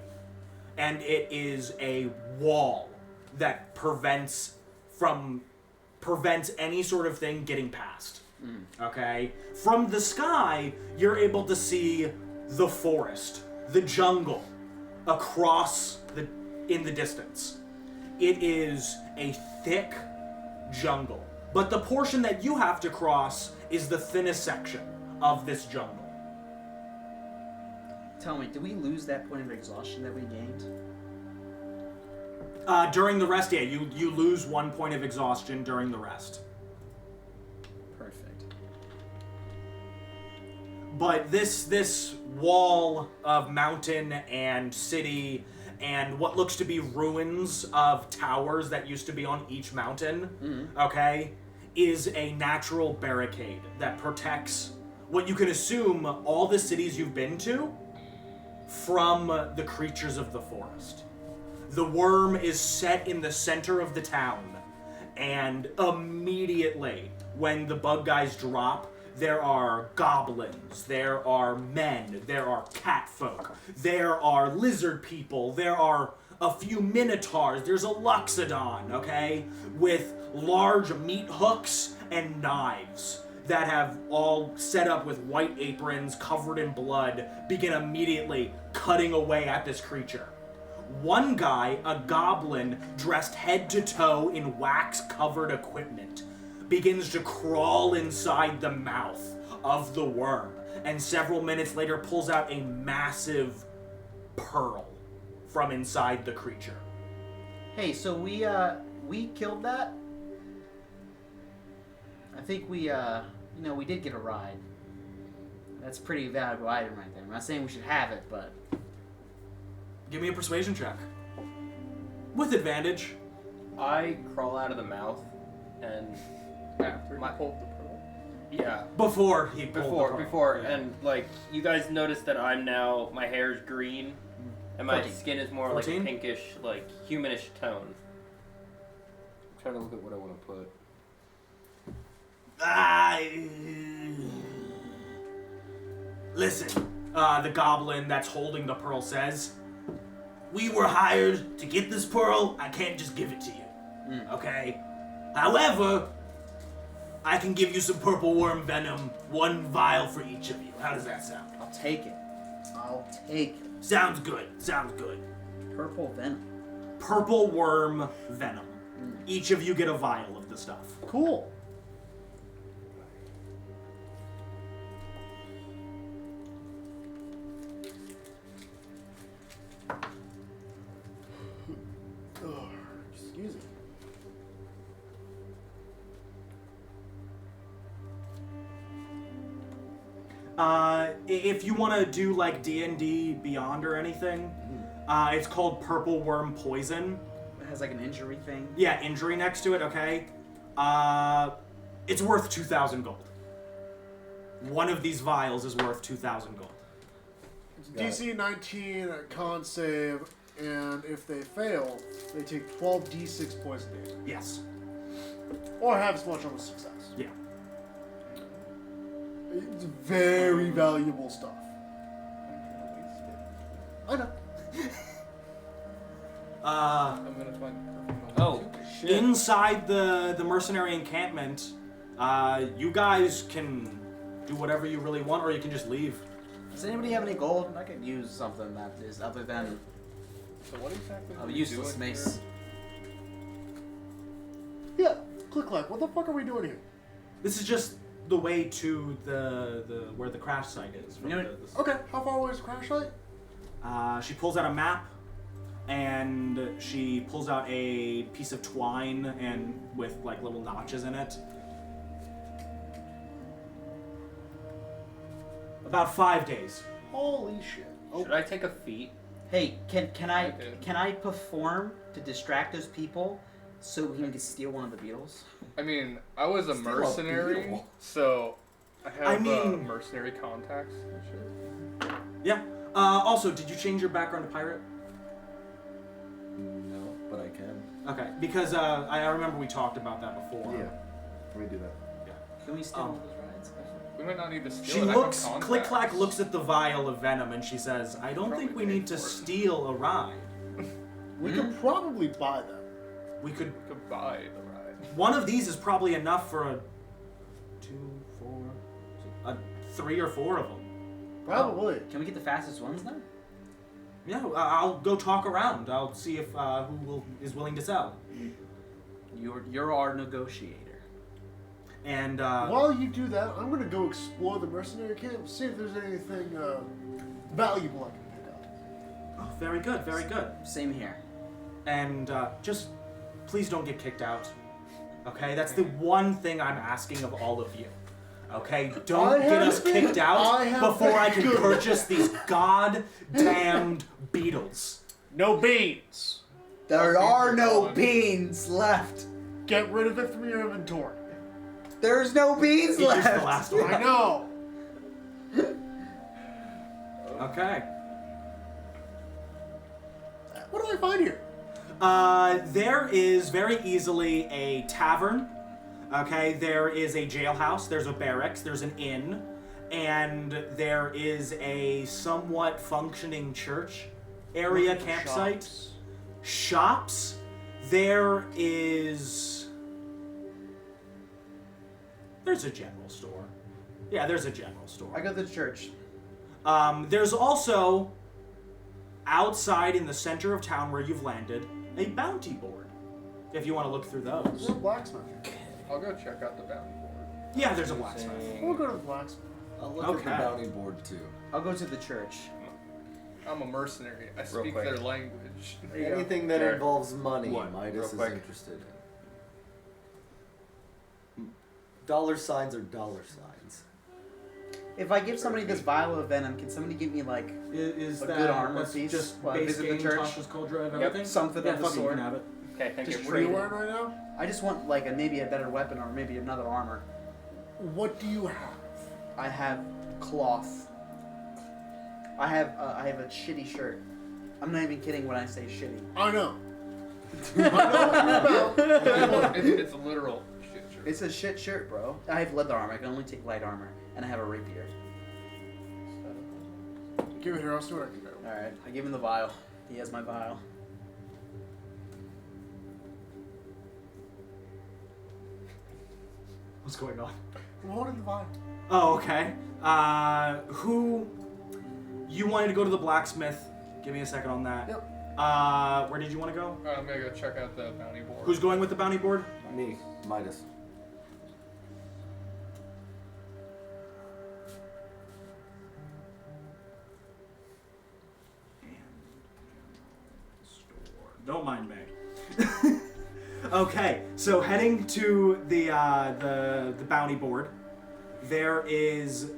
And it is a wall that prevents any sort of thing getting past. Okay? From the sky, you're able to see the forest, the jungle, across in the distance. It is a thick jungle. But the portion that you have to cross is the thinnest section of this jungle. Tell me, did we lose that point of exhaustion that we gained? During the rest, yeah, you lose 1 point of exhaustion during the rest. Perfect. But this wall of mountain and city and what looks to be ruins of towers that used to be on each mountain, okay, is a natural barricade that protects what you can assume all the cities you've been to from the creatures of the forest. The worm is set in the center of the town, and immediately when the bug guys drop, there are goblins, there are men, there are catfolk, there are lizard people, there are a few minotaurs, there's a loxodon, okay, with large meat hooks and knives that have all set up with white aprons covered in blood, begin immediately cutting away at this creature. One guy, a goblin dressed head to toe in wax-covered equipment, begins to crawl inside the mouth of the worm, and several minutes later pulls out a massive pearl from inside the creature. Hey, so we killed that? I think we did get a ride. That's a pretty valuable item right there. I'm not saying we should have it, but... Give me a persuasion check. With advantage. I crawl out of the mouth and After My- you pulled the pearl. yeah. Before he pulled the pearl. Before, Yeah. and like you guys notice that I'm now my hair's green, and my 14. skin is more 14? like a pinkish, like humanish tone. I'm trying to look at what I want to put. Listen, the goblin that's holding the pearl says, "We were hired to get this pearl. I can't just give it to you. Okay? However, I can give you some purple worm venom, 1 vial for each of you. How does that sound?" I'll take it. I'll take it. Sounds good. Sounds good. Purple venom. Purple worm venom. Each of you get a vial of the stuff. Cool. Oh, excuse me. If you want to do like D&D Beyond or anything, it's called Purple Worm Poison. It has like an injury thing. Yeah, injury next to it, okay? It's worth 2,000 gold. One of these vials is worth 2,000 gold. It's DC 19 con save, and if they fail, they take 12d6 poison damage. Yes. Or have as much of a success. Yeah. It's very valuable stuff. I know. I'm gonna find. Oh, shit. Inside the mercenary encampment, you guys can do whatever you really want, or you can just leave. Does anybody have any gold? I could use something that is other than So what exactly? a are we useless doing mace. Yeah, click-clack, what the fuck are we doing here? This is just the way to the where the crash site is. From You know the- Okay, how far away is the crash site? She pulls out a map, and she pulls out a piece of twine and with like little notches in it. About 5 days. Holy shit. Oh, Should I take a feat? Hey, can Okay. I perform to distract those people so we can steal one of the beetles? I mean, I was a Still a mercenary, beetle. so I have I mean- mercenary contacts and shit. Yeah. Also, did you change your background to pirate? No, but I can. Okay, because I remember we talked about that before. Yeah. Let me do that. Can we steal Um, one of those rides? We might not need to steal She it. I have looks, contacts. Click Clack looks at the vial of venom and she says, I don't Probably think we paid need to for it. steal a ride. we could probably buy them. We could, We could buy the ride. one of these is probably enough for a 2, 4, 3 or 4 of them. Probably. Can we get the fastest ones then? Yeah, I'll go talk around. I'll see if is willing to sell. You're our negotiator. And While you do that, I'm gonna go explore the mercenary camp, see if there's anything valuable I can pick up. oh, very good, very good. Same here. And just please don't get kicked out. Okay, that's the one thing I'm asking of all of you. Okay, don't I get have us been- kicked out I have before been I can good. purchase these goddamned beetles. No beans. There are no beans left. Get rid of it from your inventory. There's no beans He used the last one. I know. Okay. What do I find here? There is very easily a tavern. Okay, there is a jailhouse, there's a barracks, there's an inn, and there is a somewhat functioning church area campsite. Shops. There is... There's a general store. Yeah, there's a general store. I go to the church. There's also, outside in the center of town where you've landed, a bounty board. If you want to look through There's those. a blacksmith. I'll go check out the bounty board. Yeah, there's a blacksmith. We'll go to the blacksmith. I'll look Okay. at the bounty board too. I'll go to the church. I'm a mercenary. I speak quick. their language. Anything that Sure. involves money, What? Midas Real is quick. interested in. Dollar signs are dollar signs. If I give somebody this vial of venom, can somebody give me like Is A that good armor that's piece just while I base visit the game, church? Tasha's Cauldron of Yep. everything? something Yeah, of the fuck it, you sort? can have it. Okay, thank Just you. What are you trade it. wearing right now? I just want like maybe a better weapon or maybe another armor. What do you have? I have cloth. I have a shitty shirt. I'm not even kidding when I say shitty. I know. I know what you're about. It's literal shit shirt. It's a shit shirt, bro. I have leather armor. I can only take light armor, and I have a rapier. Give it here. I'll see what I can do. All right, I give him the vial. He has my vial. What's going on? I'm holding the vial. Oh, okay. Who... You wanted to go to the blacksmith. Give me a second on that. Yep. Where did you want to go? I'm gonna go check out the bounty board. Who's going with the bounty board? Me, Midas. Don't mind me. Okay, so heading to the bounty board, there is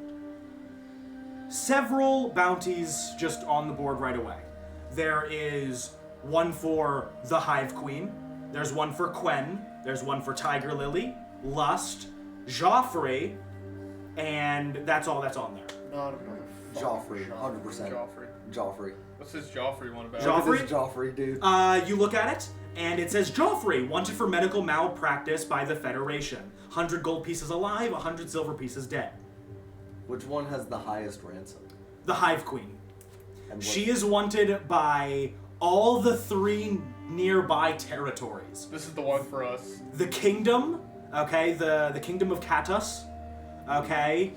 several bounties just on the board right away. There is one for the Hive Queen. There's one for Quen. There's one for Tiger Lily, Lust, Joffrey, and that's all that's on there. Not another. Joffrey, 100%. Joffrey. Joffrey. What's this Joffrey one about? Joffrey? Look at this Joffrey, dude. You look at it, And it says, Joffrey, wanted for medical malpractice by the Federation. 100 gold pieces alive, 100 silver pieces dead. Which one has the highest ransom? The Hive Queen. And She is wanted by all the 3 nearby territories. This is the one for us. The kingdom, okay, the kingdom of Katus, okay,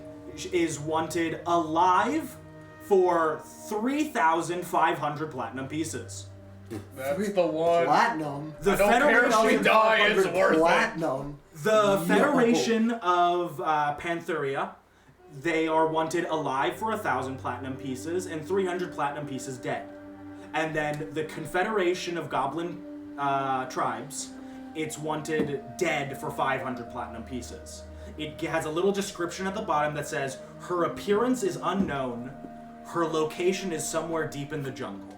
is wanted alive for 3,500 platinum pieces. That's the one. Platinum. The I don't care if we die, it's worth it. Platinum. The Yo. Federation of Pantheria, they are wanted alive for 1,000 platinum pieces and 300 platinum pieces dead. And then the Confederation of Goblin Tribes, it's wanted dead for 500 platinum pieces. It has a little description at the bottom that says, her appearance is unknown, her location is somewhere deep in the jungle.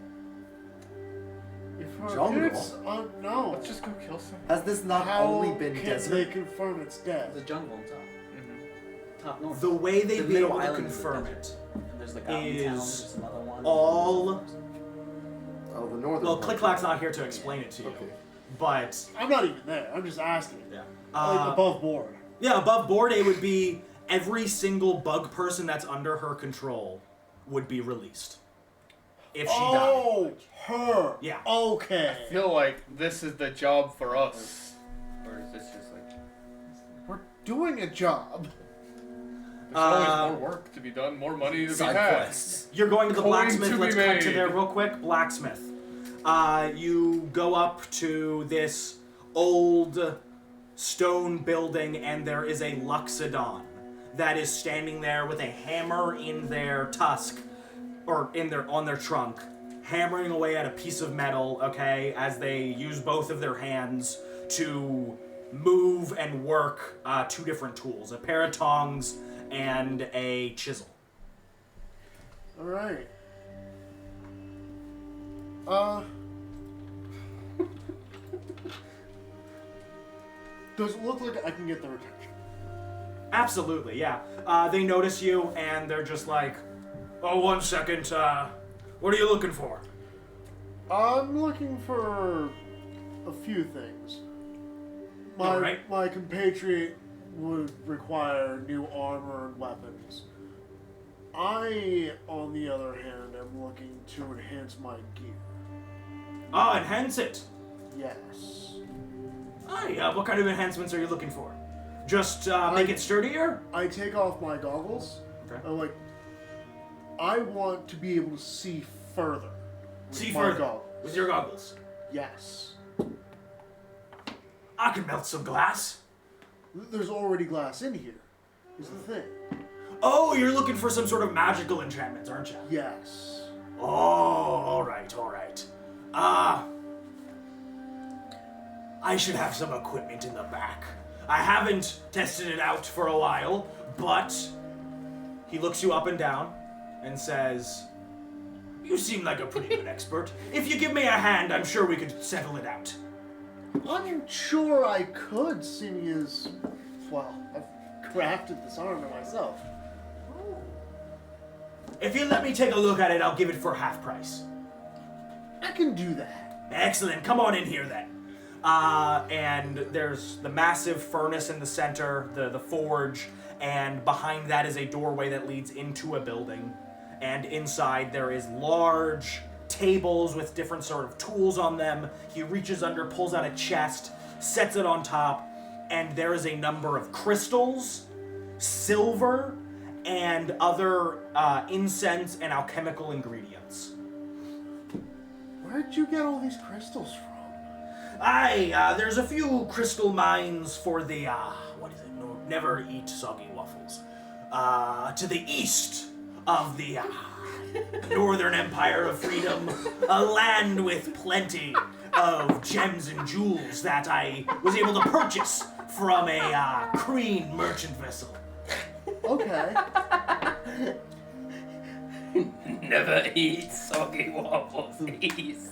If her Jungle? appearance unknown, Let's just go kill some. Has this not how only been can desert? they confirm it's dead? The jungle on top. Top north. The way they'd The be middle able to island is the confirm desert. it, And there's like Goblin Town, is there's another one. Oh, the northern well, one. Click-Clack's not here to explain it to you, Okay. but I'm not even there. I'm just asking. yeah. Like above board. Yeah, above board, it would be every single bug person that's under her control would be released. If she died. Oh, her. Yeah. Okay. I feel like this is the job for us. Or is this just like... We're doing a job. There's always more work to be done, more money to be Side had. quests. You're going to the Coin blacksmith. to be Let's cut to made. there real quick. Blacksmith. You go up to this old stone building, and there is a Luxodon that is standing there with a hammer in their tusk, or on their trunk, hammering away at a piece of metal, okay, as they use both of their hands to move and work 2 different tools, a pair of tongs and a chisel. All right. Does it look like I can get their attention? Absolutely, yeah. They notice you, and they're just like, oh, 1 second, what are you looking for? I'm looking for a few things. All right. My compatriot would require new armor and weapons. I, on the other hand, am looking to enhance my gear. Ah, enhance it. Yes. What kind of enhancements are you looking for? Just make it sturdier? I take off my goggles. Okay. I want to be able to see further. with See my further goggles. with your goggles. Yes. I can melt some glass. There's already glass in here, is the thing. Oh, you're looking for some sort of magical enchantments, aren't you? Yes. Oh, all right. I should have some equipment in the back. I haven't tested it out for a while, but he looks you up and down and says, you seem like a pretty good expert. If you give me a hand, I'm sure we could settle it out. I'm sure I could, seeing as, well, I've crafted this armor myself. If you let me take a look at it, I'll give it for half price. I can do that. Excellent. Come on in here then. And there's the massive furnace in the center, the forge, and behind that is a doorway that leads into a building. And inside there is large tables with different sort of tools on them. He reaches under, pulls out a chest, sets it on top, and there is a number of crystals, silver, and other incense and alchemical ingredients. Where'd you get all these crystals from? There's a few crystal mines for the, never eat soggy waffles. To the east of the, Northern Empire of Freedom, a land with plenty of gems and jewels that I was able to purchase from a, Kreen merchant vessel. Okay. Never eat soggy waffles east.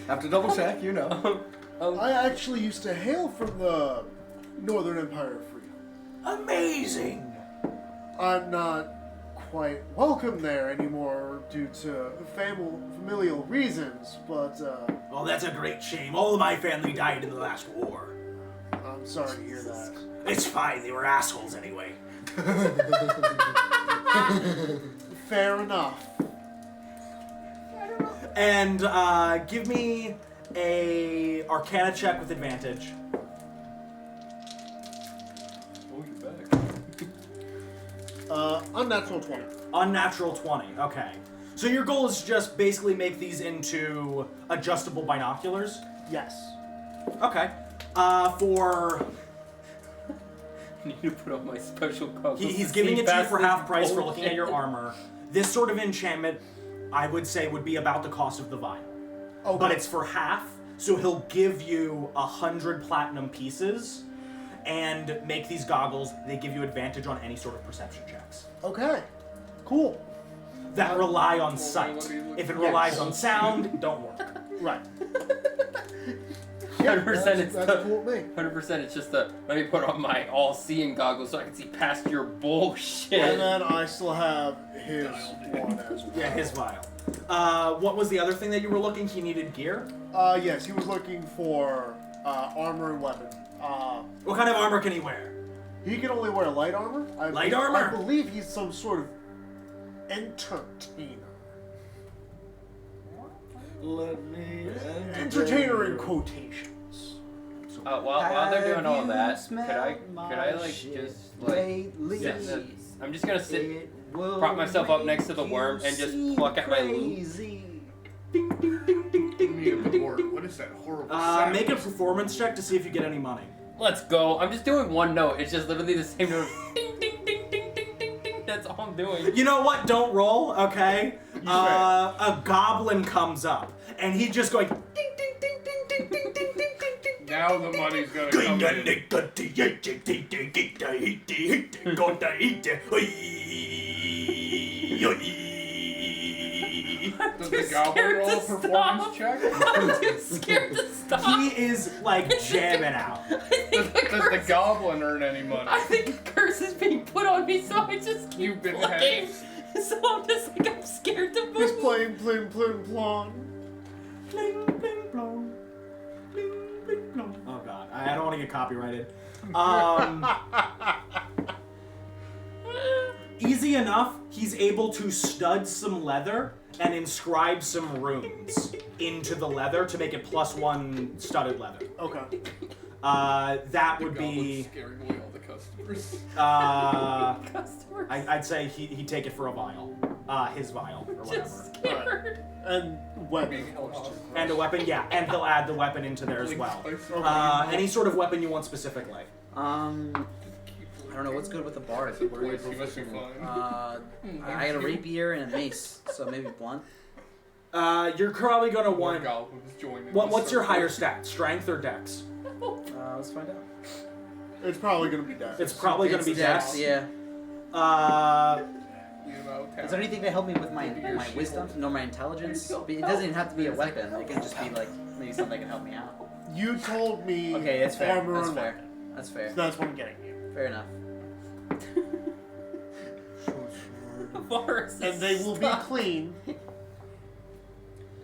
Have to double check, you know. I actually used to hail from the Northern Empire of Freedom. Amazing! I'm not quite welcome there anymore due to familial reasons, but Oh, that's a great shame. All of my family died in the last war. I'm sorry to hear that. It's fine. They were assholes anyway. Fair enough. And give me a Arcana check with advantage. Oh, you're back. Unnatural 20. Unnatural 20. Okay. So your goal is to just basically make these into adjustable binoculars? Yes. Okay. For... I need to put on my special goggles. He's to giving see it to you past for this half price for bullshit. looking at your armor. This sort of enchantment, I would say, would be about the cost of the vial. Okay. But it's for half, so he'll give you 100 platinum pieces and make these goggles. They give you advantage on any sort of perception checks Okay. Cool. that rely on sight. If it relies on sound, don't work. Right. 100% it's that's the cool with me. 100% it's just the let me put on my all-seeing goggles so I can see past your bullshit. And then I still have his one as well. Yeah, his vial. What was the other thing that you were looking? He needed gear? Yes, he was looking for armor and weapon. What kind of armor can he wear? He can only wear light armor. Light armor? I believe he's some sort of entertainer. Let me Entertainer in quotations. While they're doing all that, could I like shit just like sit in the, I'm just gonna sit, prop myself up next to the worm and just pluck at my loot. What is that horrible sound? Make a performance check to see if you get any money. Let's go. I'm just doing one note. It's just literally the same note. Ding ding ding ding ding ding ding. That's all I'm doing. You know what? Don't roll, okay? A goblin comes up, and he just going ding ding ding ding ding ding ding ding ding ding. Now the money's gonna come in. Does the goblin roll a performance check? I'm too scared to stop. He is like jamming out. Does the goblin earn any money? I think a curse is being put on me, so I just keep You've been playing. hacked. So I'm just like, I'm scared to move. He's playing plim plim plon. Bling, bling, blong. Bling, bling, blong. Oh god, I don't want to get copyrighted. Easy enough, he's able to stud some leather and inscribe some runes into the leather to make it +1 studded leather. Okay. That The would goblin's be, scaring away all the customers. Customers. I'd say he'd take it for a vial. His vial, or whatever. Just scared. And weapon, Being of course, held too. And a weapon, yeah, and he'll add the weapon into there as well. Any sort of weapon you want specifically. I don't know what's good with the bard. What are you He must be fine. I got a rapier and a mace, so maybe blunt. You're probably gonna One want. goblins joined in What's the your circle. higher stat? Strength or dex? Let's find out. It's probably gonna be death. It's probably gonna be It's dex. Yeah. You know, Is there anything to help me with my wisdom? No, my intelligence? It doesn't even have to be a weapon. It can just be like maybe something that can help me out. You told me Okay, that's fair. armor That's and fair. weapon. That's fair. So that's what I'm getting you. Fair enough. Varus And they will be stop. clean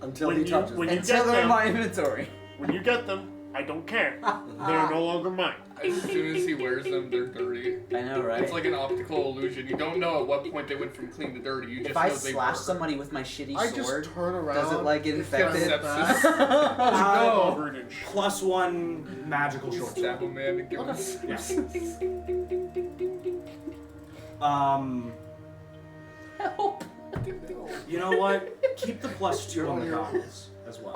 until when he you touches when them. you Until get they're in them. my inventory. When you get them, I don't care. They're no longer mine. As soon as he wears them, they're dirty. I know, right? It's like an optical illusion. You don't know at what point they went from clean to dirty. You just If I know they slash were. somebody with my shitty I sword, just turn around. does it like get It's got infected? sepsis. No. Covered in shit. +1 magical You short stab sword. a man and give him Yeah. Ding, ding, ding, ding, ding, ding, ding. Help. You know what? Keep the +2 on the goggles as well.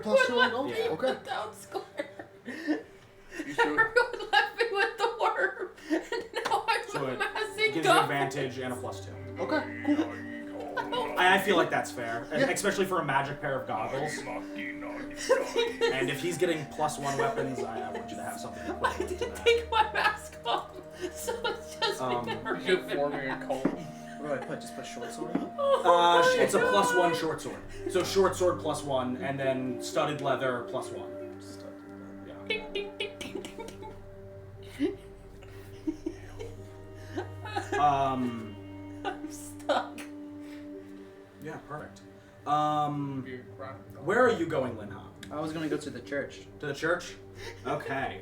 Plus two, like, oh, Yeah. okay. Down square. You should. Everyone left me with the worm, and now I'm So it amassing gives you goblins. advantage and a +2. Okay, cool. I feel like that's fair, Yeah. especially for a magic pair of goggles. And if he's getting +1 weapons, I want you to have something I equivalent to didn't that. take my mask off, so it's just me never You should forming a cult. What do I put? Just put short sword? It's a +1 short sword. So short sword +1, and then studded leather +1. Yeah. Ding, ding, ding, ding, ding, ding. Um, I'm Where are you going, Linha? I was gonna go to the church. To the church? Okay.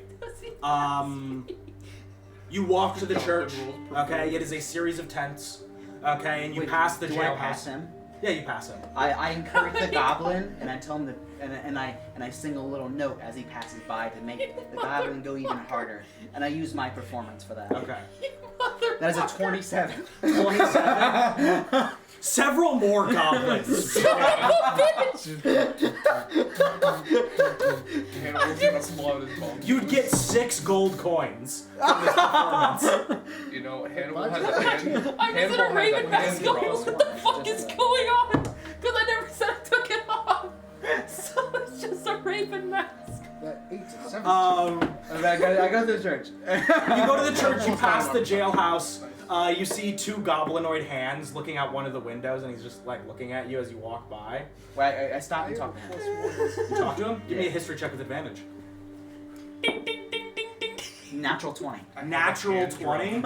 You walk to the church. Okay, it is a series of tents. Okay, and you pass the Do jailhouse. I pass him? Yeah, you pass him. I encourage the goblin, and I tell him and I sing a little note as he passes by to make the goblin go even harder. And I use my performance for that. Okay. That is a 27. 27. Several more goblins. You'd get 6 gold coins from this performance. You know, Hannibal has a hand. I'm just in a raven mask going, what the fuck is going on? Because I never said I took it off. So it's just a raven mask. That 8 to 7. I go to the church. You go to the church, you pass the jailhouse. You see 2 goblinoid hands looking out one of the windows, and he's just like looking at you as you walk by. Wait, I stop and talk to him. You talk to him? Give me a history check with advantage. Ding, ding, ding, ding, ding. Natural 20. Natural 20?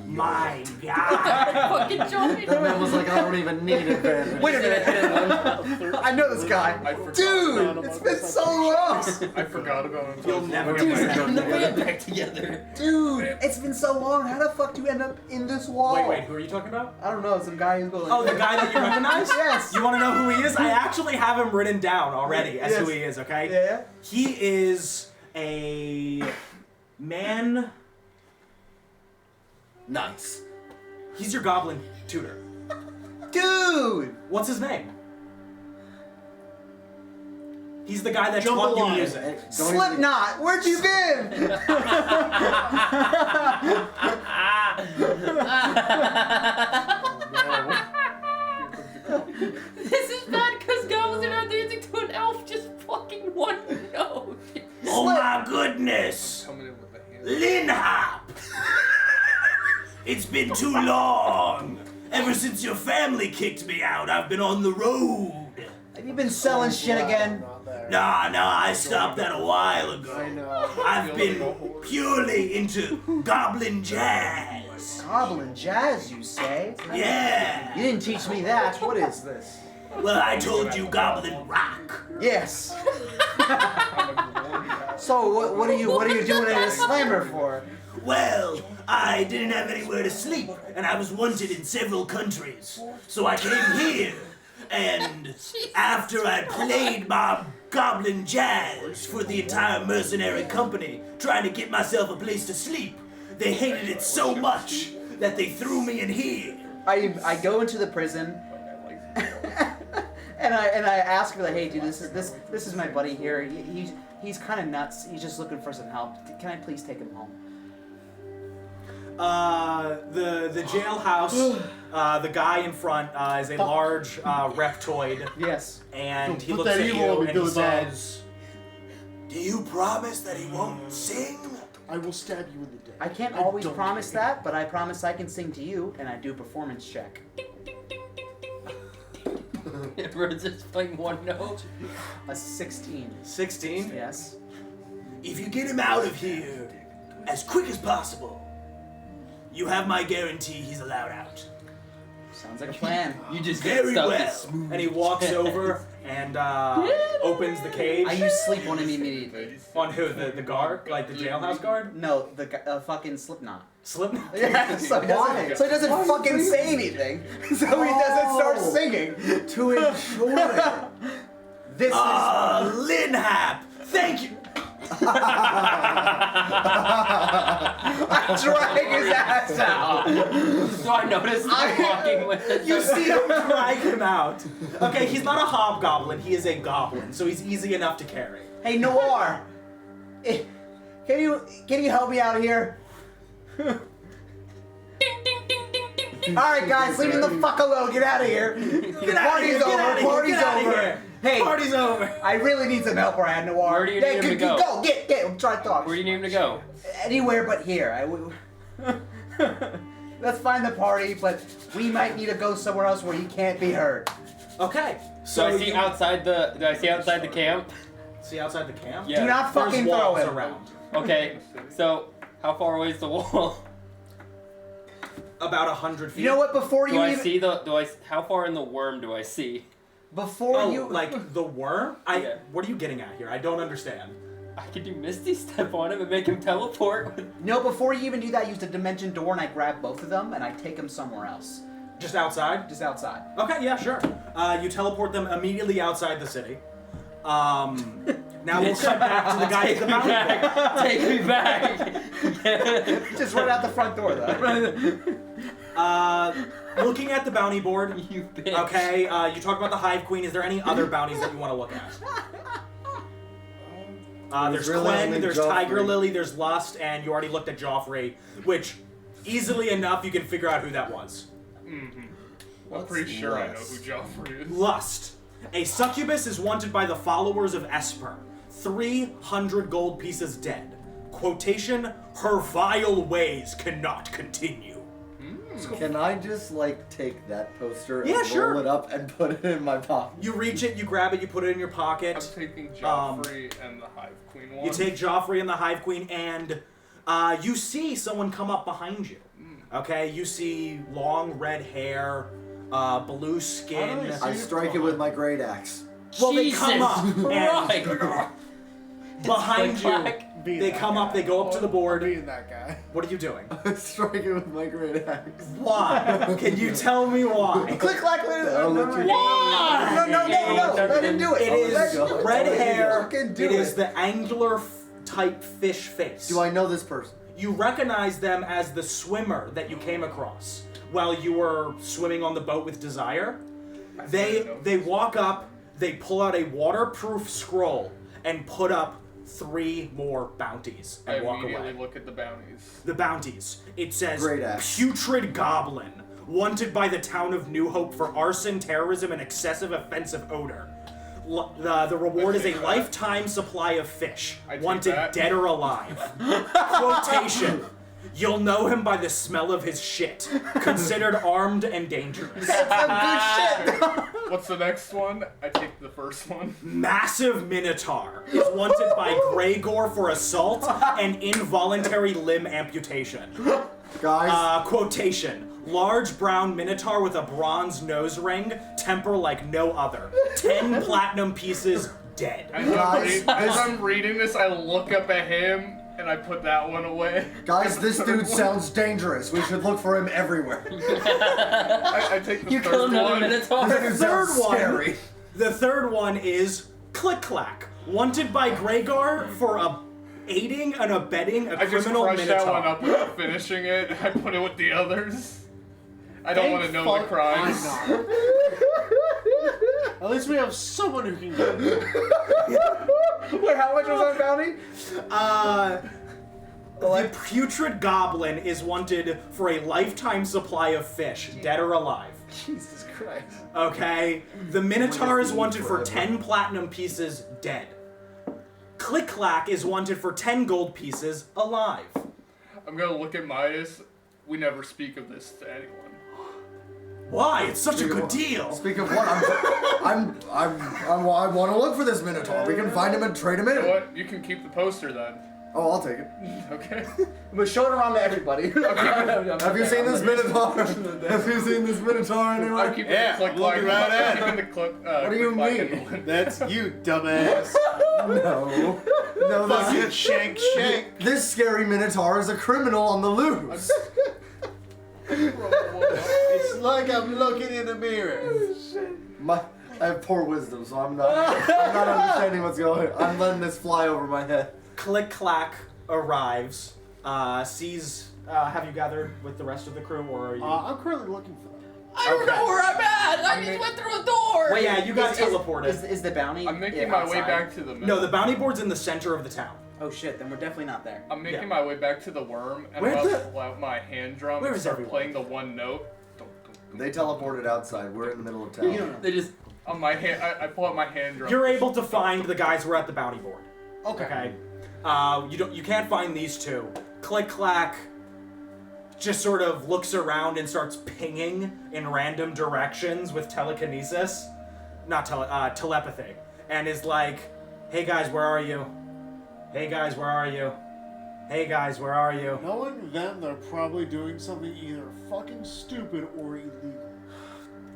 My God. Fucking join. That man was like, I don't even need advantage. Wait a minute. I know this guy. Dude, it's been so long. I forgot about him. You'll never Dude, get back. never Get back together. Dude, it's been so long. How the fuck do you end up in this wall? Wait, who are you talking about? I don't know. Some guy who's going. Oh, the guy that you recognize? Yes. You want to know who he is? I actually have him written down already as who he is, okay? Yeah. He is a man. Nice. He's your goblin tutor. Dude. What's his name? He's the guy that Jump taught the you line. music. Don't even- Slipknot, where'd you been? This is bad because goblins are not dancing to an elf, just fucking one note. Oh my goodness! Coming in with the hand. Linhop! It's been too long! Ever since your family kicked me out, I've been on the road. Have you been selling shit again? Not there. Nah, I stopped that a while ago. I know. I've been purely into goblin jazz. Goblin jazz, you say? Yeah. You didn't teach me that. What is this? Well, I told you goblin rock. Yes. So what are you doing in a slammer for? Well, I didn't have anywhere to sleep, and I was wanted in several countries. So I came here, and after I played my goblin jazz for the entire mercenary company, trying to get myself a place to sleep, they hated it so much that they threw me in here. I go into the prison and I ask her like, hey dude, this is my buddy here. He's kind of nuts. He's just looking for some help. Can I please take him home? The jailhouse, the guy in front is a large reptoid, Yes. and he Put looks that at evil you on me, and he Billy Bob. says, "Do you promise that he won't sing?" I will stab you in the dick. I can't I always don't promise care. that, but I promise I can sing to you, and I do a performance check. Everyone's just playing one note. A 16. 16. Yes. If you get him out of here as quick as possible, you have my guarantee he's allowed out. Sounds like a plan. You just get Very stuck well. in smooth. And he walks over and opens the cage. I use sleep on him immediately. On who? The guard? Like the jailhouse guard? No, the fucking Slipknot. Slipknot? Yeah, so he doesn't fucking say anything. So he doesn't start singing. To ensure it. This Ah, Linhap! Thank you! I drag his ass out. So I noticed him walking with the You see him drag him out. Okay, he's not a hobgoblin, he is a goblin, so he's easy enough to carry. Hey Noir, can you help me out here? Ding, ding, ding, ding, ding, ding. All right, guys, leave me the fuck alone. Get out of here. Get out of here, get out of here, Party's get out of over. here. Hey, Party's over. I really need some help, Ryan Noir. Where do you need him to go? Go, get. I'm trying to talk. Where do you need him to go? Anywhere but here. Let's find the party, but we might need to go somewhere else where he can't be heard. Okay, So I see outside the. Do I see outside the camp? See outside the camp? Yeah. Do not There's fucking throw walls it. around. Okay. So how far away is the wall? About 100 feet. You know what? Before Do you I even see the? Do I? How far in the worm do I see? Before you like the worm? Yeah. What are you getting at here? I don't understand. I could do Misty Step on him and make him teleport. No, before you even do that, I use the dimension door and I grab both of them and I take them somewhere else. Just outside? Just outside. Okay, yeah, sure. You teleport them immediately outside the city. Now we'll cut back to the guy at the mountain. Take me back. Just right out the front door, though. Looking at the bounty board. You bitch. Okay, you talk about the Hive Queen. Is there any other bounties that you want to look at? There's really Quen, only there's Joffrey. Tiger Lily, there's Lust, and you already looked at Joffrey, which easily enough you can figure out who that was. I'm pretty sure I know who Joffrey is. Lust. A succubus is wanted by the followers of Esper. 300 gold pieces dead. Quotation, her vile ways cannot continue. Can I just like take that poster and Yeah, sure. roll it up and put it in my pocket? You reach it, you grab it, you put it in your I'm pocket. taking Joffrey and the Hive Queen one. You take Joffrey and the Hive Queen, and you see someone come up behind you. Okay, you see long red hair, blue skin. I strike it with my great axe. Well, they Jesus come up and Christ. behind you. Click-clack. They come up, they go up to the board. Being that guy. What are you doing? I strike it with my great axe. Why? Can you tell me why? Click, clack, I'll let you- Why? No, let him do it. It is go. red hair. Fucking do It is it. the angler type fish face. Do I know this person? You recognize them as the swimmer that you came across while you were swimming on the boat with Desire. They walk up, they pull out a waterproof scroll and put up 3 more bounties I and walk immediately away. look at the bounties. The bounties. It says Great ass. Putrid Goblin, wanted by the town of New Hope for arson, terrorism, and excessive offensive odor. The reward is a lifetime supply of fish, I take wanted that. dead or alive. Quotation. You'll know him by the smell of his shit. Considered armed and dangerous. What's the next one? I take the first one. Massive Minotaur is wanted by Gregor for assault and involuntary limb amputation. Guys, Quotation. Large brown Minotaur with a bronze nose ring, temper like no other. 10 platinum pieces, dead. Guys, As I'm reading this, I look up at him and I put that one away. guys, this dude sounds dangerous. We should look for him everywhere. I take the You third kill another one. Minotaur? This dude sounds Third one. scary. The third one is Click Clack, wanted by Gregor for aiding and abetting a I just criminal crushed Minotaur. that one up without finishing it. I put it with the others. I don't want to know the crimes. I'm not. At least we have someone who can get it. Wait, how much was that bounty? The Putrid Goblin is wanted for a lifetime supply of fish, dead or alive. Jesus Christ. Okay? The Minotaur is wanted for forever. 10 platinum pieces, dead. Click Clack is wanted for 10 gold pieces, alive. I'm gonna look at Midas. We never speak of this to anyone. Why? It's such a Speak of good what? deal. Speak of what, I want to look for this Minotaur. We can find him and trade him You know in. what? You can keep the poster then. Oh, I'll take it. Okay. But show it around to everybody. Have you seen this Minotaur? Have you seen this Minotaur I'm anywhere? keeping Yeah, the click I'm looking like right at keeping the clip. What do you click like mean? in the- That's you, dumbass. No. No, Fucking this, shank shank. this scary Minotaur is a criminal on the loose. It's like I'm looking in a mirror. I have poor wisdom, so I'm not understanding what's going on. I'm letting this fly over my head. Click Clack arrives, sees. Have you gathered with the rest of the crew, or are you? I'm currently looking for them. I don't know where I'm at. I just went through a door. Wait, yeah, you got teleported. Is the bounty? I'm making my way outside? back to the middle. No, the bounty board's in the center of the town. Oh shit, then we're definitely not there. I'm making Yeah. my way back to the worm, and Where's I'm about the- to pull out my hand drum Where and is start everyone? playing the one note. They teleported outside. We're in the middle of town. You don't know. They just. On my hand, I pull out my hand drum. You're able to find the guys who are at the bounty board. Okay. Okay. You can't find these two. Click Clack just sort of looks around and starts pinging in random directions with telekinesis, not telepathy, and is like, "Hey guys, where are you? Hey guys, where are you? Hey guys, where are you?" Knowing them, they're probably doing something either fucking stupid or illegal.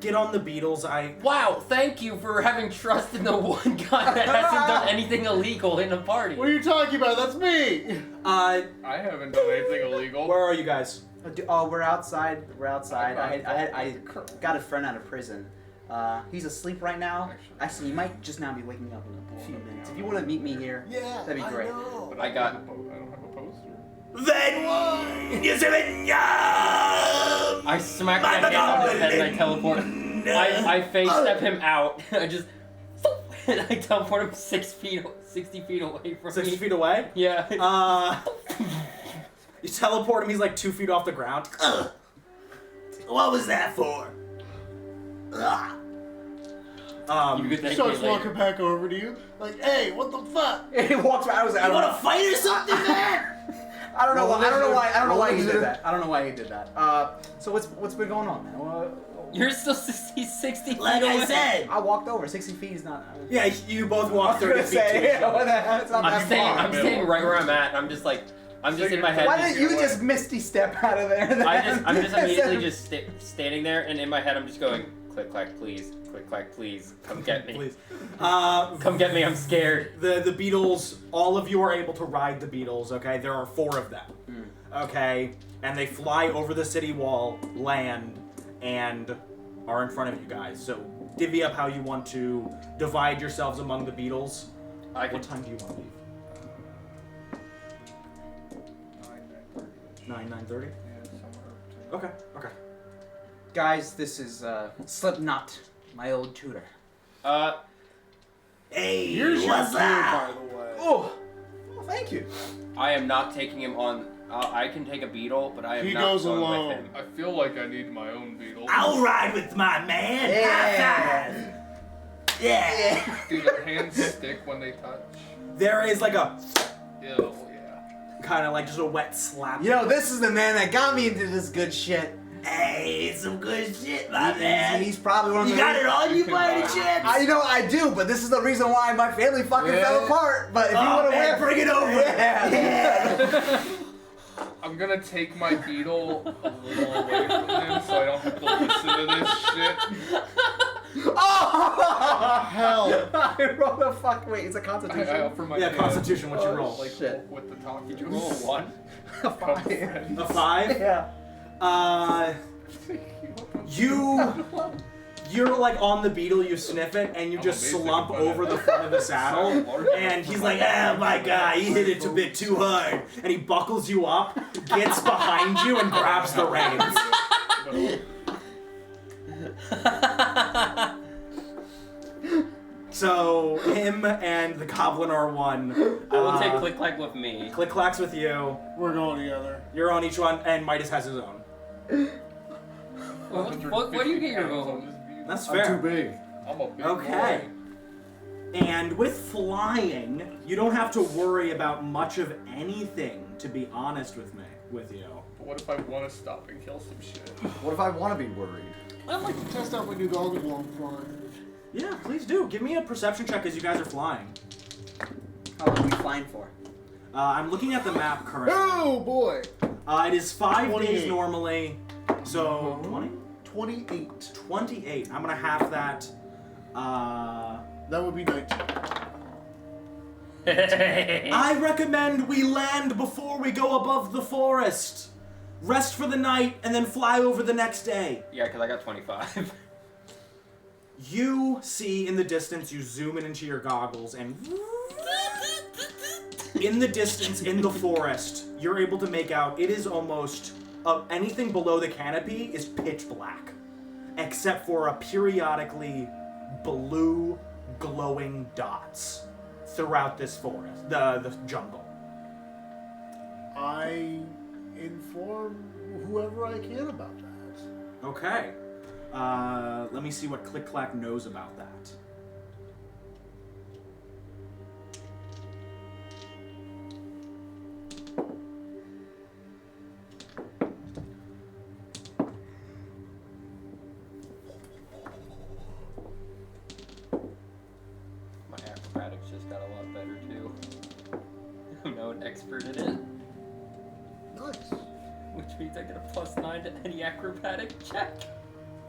get on the beetles. Wow, thank you for having trust in the one guy that hasn't done anything illegal in a party. What are you talking about? That's me! I haven't done anything illegal. Where are you guys? Oh, we're outside. We're outside. I got a friend out of prison. He's asleep right now. Actually, he might just now be waking up in a few minutes. If you want to meet me here, Yeah, that'd be great. know. But I got- I don't have a poster. I smack my hand on his head and I teleport him. I face step him out. I just and I teleport him 60 feet away from 60 me. feet away? Yeah. You teleport him, he's like 2 feet off the ground. What was that for? You could He thank starts me later. walking back over to you, like, hey, what the fuck? He walks by. I don't know. fight or something, man? I don't know. Roll I don't know why. I don't know why he initiative. did that. I don't know why he did that. So what's been going on, man? You're still 60 feet Like away. I said. I walked over. 60 feet is not. Yeah, you both walk 30 feet to each other. It's not I'm that staying. far. I'm staying right where I'm at. And I'm just like, I'm just in my head. Why just- didn't you just misty step out of there? Then? I'm just immediately just standing there, and in my head I'm just going, click clack, please, click clack, please, come get me, Please. come get me, I'm scared. The beetles, all of you are able to ride the beetles, okay? There are 4 of them, okay? And they fly over the city wall, land, and are in front of you guys. So divvy up how you want to divide yourselves among the beetles. I What could. time do you want to leave? 9:30? Yeah, somewhere. Okay. Guys, this is Slipknot, my old tutor. Hey, Here's your beer, by the way. Oh, well, thank you. I am not taking him on. I can take a beetle, but I am He not goes going alone. with him. I feel like I need my own beetle. ride with my man. Yeah. Yeah. Do their hands stick when they touch? There is like a Ew, yeah. kind of like just a wet slap. You know, this is the man that got me into this good shit. Hey, it's some good shit, He's probably one of the. on you by any chance? I do, but this is the reason why my family fucking Yeah. fell apart. But if you want to man, wear, bring it over. Yeah. I'm gonna take my beetle a little away from him so I don't have to listen to this shit. Oh Hell. I rolled a fuck. Wait, it's a I Constitution. offer my Yeah, hand, Constitution, what you roll? Like Shit. with the talkie. Did you roll a 1? A five. A 5? Yeah. You're like on the beetle, you sniff it, and you I'm just amazing slump about it. over the front of the saddle. And he's like, ah, my guy, he hit it a bit too hard. And he buckles you up, gets behind you, and grabs the reins. So him and the goblin are one. I will take click clack with me. Click clacks with you. We're going together. You're on each one, and Midas has his own. What do you get your vote? That's I'm fair. too big. I'm a big Okay. And with flying, you don't have to worry about much of anything, to be honest with you. But what if I want to stop and kill some shit? What if I want to be worried? I'd like to test out my new goggles while I'm flying. Yeah, please do. Give me a perception check as you guys are flying. How long are we flying for? I'm looking at the map currently. Oh boy! It is 5 days 28. normally. So, 20? 28. 28. I'm gonna half that. That would be 19. I recommend we land before we go above the forest. Rest for the night and then fly over the next day. Yeah, because I got 25. You see in the distance, you zoom in into your goggles, and in the distance, in the forest, you're able to make out it is almost anything below the canopy is pitch black, except for a periodically blue glowing dots throughout this forest, the jungle. I inform whoever I can about that. Okay. Let me see what Click Clack knows about that. My acrobatics just got a lot better too. I'm now an expert in it, Nice. which means I get a +9 to any acrobatic check.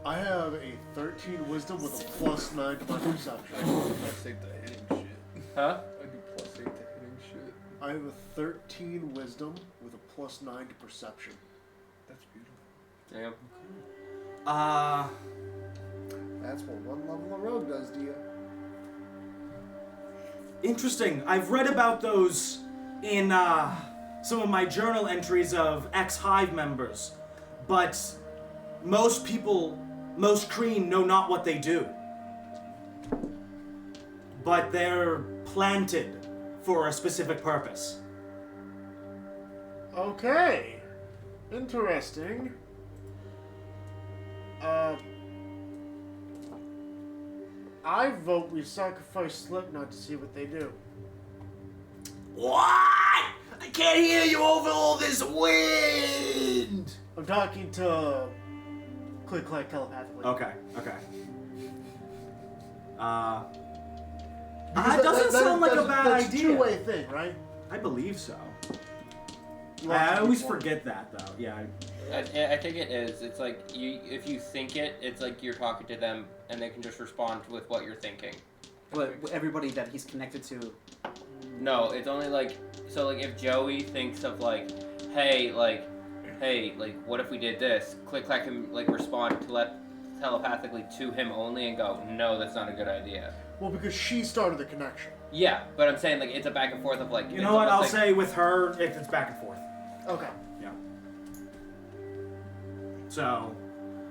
I have a 13 wisdom with a +9 to my perception. +8 to hitting shit. Huh? I do +8 to hitting shit. I have a 13 wisdom with a +9 to perception. That's beautiful. Yep. That's what one level of rogue does to you. Interesting. I've read about those in some of my journal entries of ex-Hive members, but most Kreen know not what they do. But they're planted for a specific purpose. Okay. Interesting. I vote we sacrifice Slipknot to see what they do. What? I can't hear you over all this wind! I'm talking to Click Clack telepathically. Okay. Because It doesn't sound like a bad that's idea. It's a two-way thing, right? I believe so. You want I to always be one. forget that, though. Yeah. I think it is. It's like if you think it, it's like you're talking to them, and they can just respond with what you're thinking. But everybody that he's connected to. No, it's only like so. Like if Joey thinks of like, hey, what if we did this? Click Clack can like respond telepathically to him only and go, no, that's not a good idea. Well, because she started the connection. Yeah, but I'm saying like it's a back and forth of like. You know what? I'll say with her, it's back and forth. Okay. Yeah. So,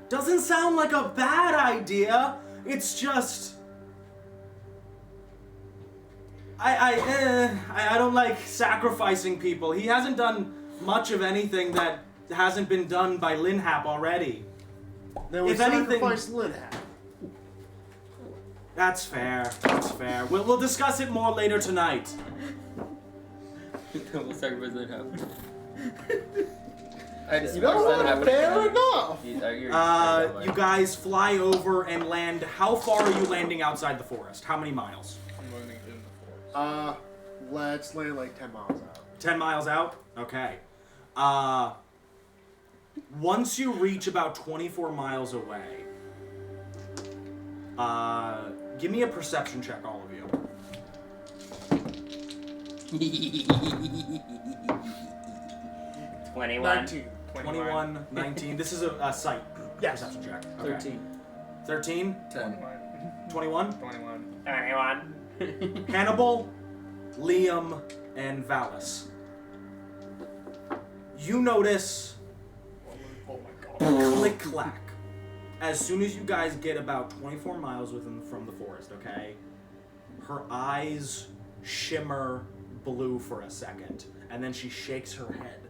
doesn't sound like a bad idea. It's just I don't like sacrificing people. He hasn't done much of anything that hasn't been done by Linhap already. Then we If anything- sacrifice Linhap. That's fair. That's fair. We'll discuss it more later tonight. We'll start with it up. You know what? Fair enough. You guys fly over and land. How far are you landing outside the forest? How many miles? I'm landing in the forest. Let's land like 10 miles out. 10 miles out? Okay. Once you reach about 24 miles away, give me a perception check, all of you. 21. 19. 21, 19. This is a sight perception check. Okay. 13. 13? 10. 21? 21. Hannibal, Liam, and Valis. You notice Oh my god. click clack. As soon as you guys get about 24 miles from the forest, okay? Her eyes shimmer blue for a second, and then she shakes her head.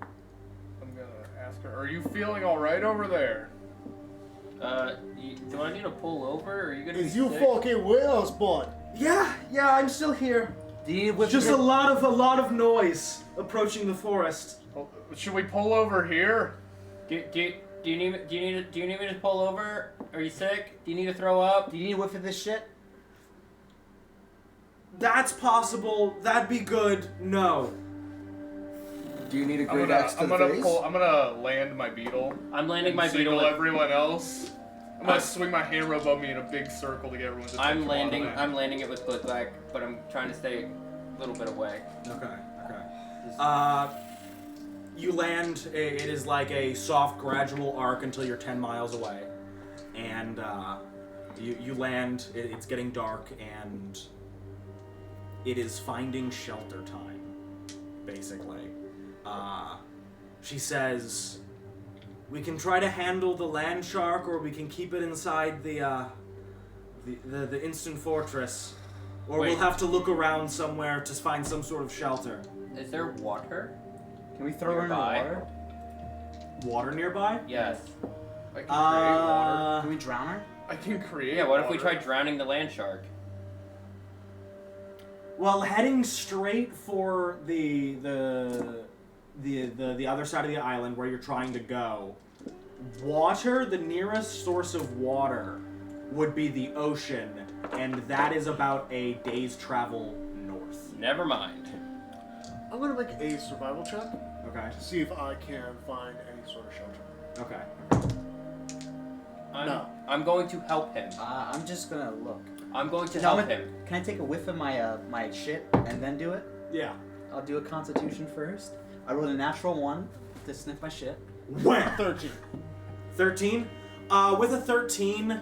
I'm gonna ask her, are you feeling alright over there? Do I need to pull over, or are you gonna Is be you sick? fucking with us, bud? Yeah, I'm still here. Just a lot of noise approaching the forest. Oh, should we pull over here? Do you need me to pull over? Are you sick? Do you need to throw up? Do you need a whiff of this shit? That's possible. That'd be good. No. Do you need a great axe to the face? I'm gonna land my beetle. I'm landing and my signal beetle. everyone else. I'm gonna swing my hammer above me in a big circle to get everyone's attention. I'm landing. while I'm landing it with Clickback, but I'm trying to stay a little bit away. Okay. You land. It is like a soft, gradual arc until you're 10 miles away, and you land. It's getting dark, and it is finding shelter time, basically. She says, we can try to handle the land shark, or we can keep it inside the instant fortress, or Wait. we'll have to look around somewhere to find some sort of shelter. Is there water? Can we throw her in the Nearby. water? Water nearby? Yes. I can create water. Can we drown her? I can create Yeah. What if we water. try drowning the land shark? Well, heading straight for the other side of the island where you're trying to go, water, the nearest source of water would be the ocean, and that is about a day's travel north. Never mind. I'm gonna make a survival check Okay. to see if I can find any sort of shelter. Okay. No. I'm going to help him. I'm just gonna look. I'm going to No, help him. Can I take a whiff of my shit and then do it? Yeah. I'll do a constitution first. I rolled a natural 1 to sniff my shit. When? 13. 13? With a 13,